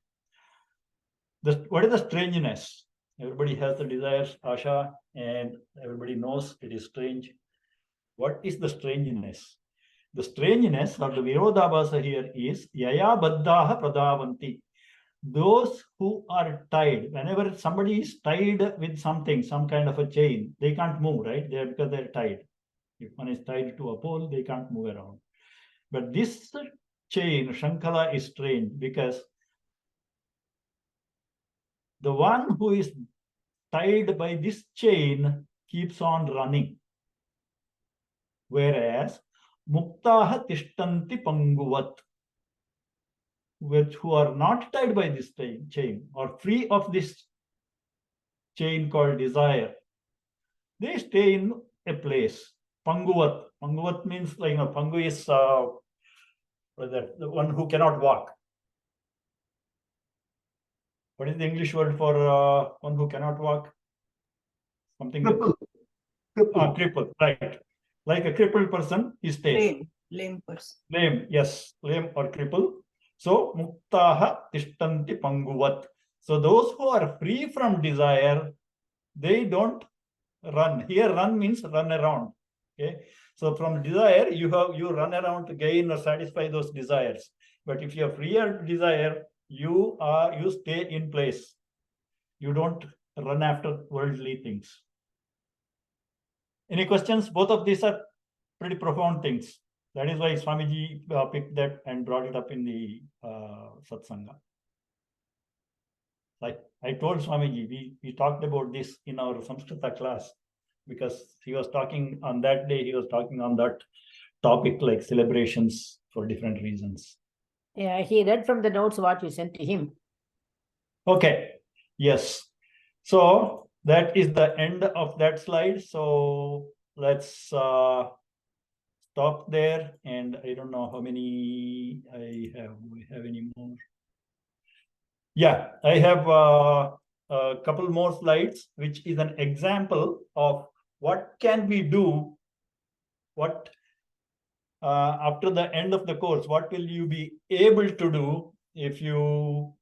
What is the strangeness? Everybody has the desires, Asha, and everybody knows it is strange. What is the strangeness? The strangeness or the virodhabhasa here is yaya baddāha pradāvanti. Those who are tied, whenever somebody is tied with something, some kind of a chain, they can't move, right? Because they're tied. If one is tied to a pole, they can't move around. But this chain, shankhala, is strange because the one who is tied by this chain keeps on running. Whereas muktaha tishtanti panguvat, who are not tied by this chain or free of this chain called desire, they stay in a place. Panguvat. Panguvat means like, pangu is the one who cannot walk. What is the English word for one who cannot walk? Something crippled. Crippled, right. Like a crippled person, he stays. Lame person. Lame, yes. Lame or crippled. So, muktaha tishtanti panguvat. So, those who are free from desire, they don't run. Here, run means run around. Okay, so from desire, you run around to gain or satisfy those desires. But if you are freer desire, you stay in place. You don't run after worldly things. Any questions? Both of these are pretty profound things. That is why Swamiji picked that and brought it up in the satsanga. Like I told Swamiji, we talked about this in our Saṁskṛta class, because he was talking on that day, he was talking on that topic, like celebrations for different reasons. Yeah, he read from the notes what you sent to him. Okay, yes. So that is the end of that slide. So let's stop there. And I don't know how many I have. Do we have any more? Yeah, I have a couple more slides, which is an example of what can we do, what after the end of the course, what will you be able to do if you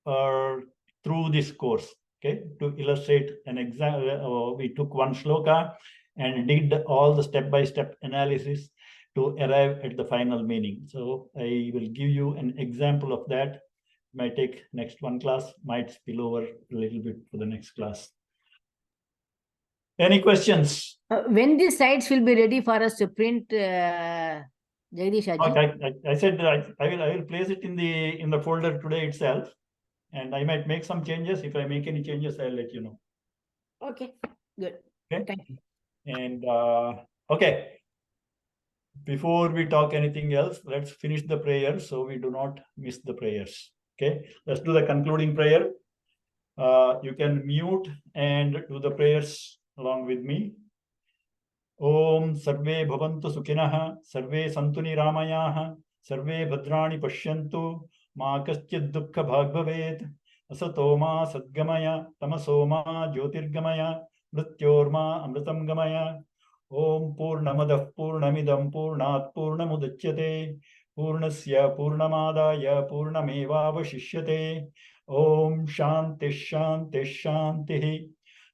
are through this course. Okay, to illustrate an example, we took one shloka and did all the step-by-step analysis to arrive at the final meaning. So I will give you an example of that. Might take next one class, might spill over a little bit for the next class. Any questions? When the slides will be ready for us to print, Jagdisha ji? Okay, I said I will place it in the folder today itself, and I might make some changes. If I make any changes, I'll let you know. Okay, good. Okay. Thank you. And okay, before we talk anything else, let's finish the prayer so we do not miss the prayers. Okay, let's do the concluding prayer. You can mute and do the prayers along with me. Om sarve bhavantu sukhinah, sarve santu niramayaah, sarve bhadrani pashyantu, ma kaschid dukkha bhag bhavet, asato ma sadgamaya, tamaso ma jyotirgamaya, mrityorma amritam gamaya. Om purnamadah purnamidam purnat purnamudachyate, purnasya purnamadaya purnamevavashishyate. Om shanti shanti shanti.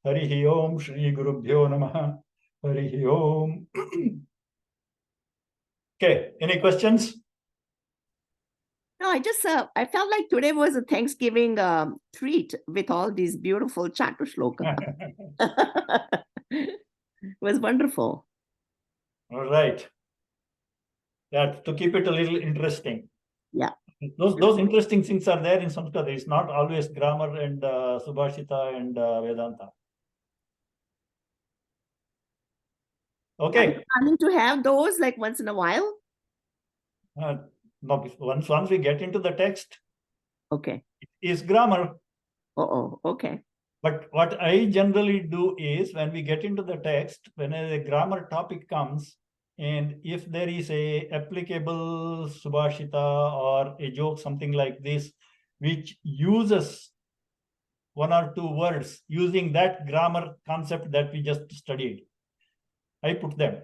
Harihi Om Shri Gurubhyo Namaha. Harihi Om. Okay, any questions? No, I felt like today was a Thanksgiving treat with all these beautiful chatu shloka. It was wonderful. All right. Yeah, to keep it a little interesting. Yeah. Those interesting things are there in Saṁskṛta. It's not always grammar and subhashita and Vedānta. Okay. Are you planning to have those like once in a while? No, once we get into the text, okay, it is grammar. Okay. But what I generally do is when we get into the text, when a grammar topic comes, and if there is a applicable subhashita or a joke, something like this, which uses one or two words using that grammar concept that we just studied, I put them.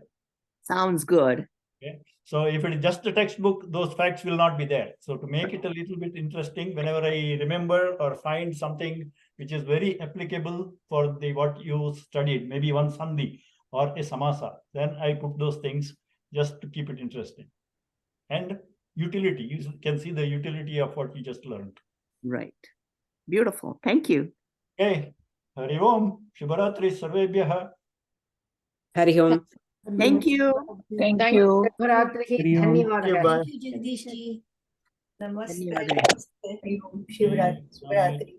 Sounds good. Okay. So if it is just a textbook, those facts will not be there. So to make it a little bit interesting, whenever I remember or find something which is very applicable for what you studied, maybe one sandhi or a samāsa, then I put those things just to keep it interesting. And utility, you can see the utility of what you just learned. Right. Beautiful. Thank you. Okay. Hari Om. Shubharatri Sarvebhyaha. Hari Om. Thank you. Thank you. Thank you. Bye. Thank you, Jagdish ji. Namaste. Namaste. Shivratri.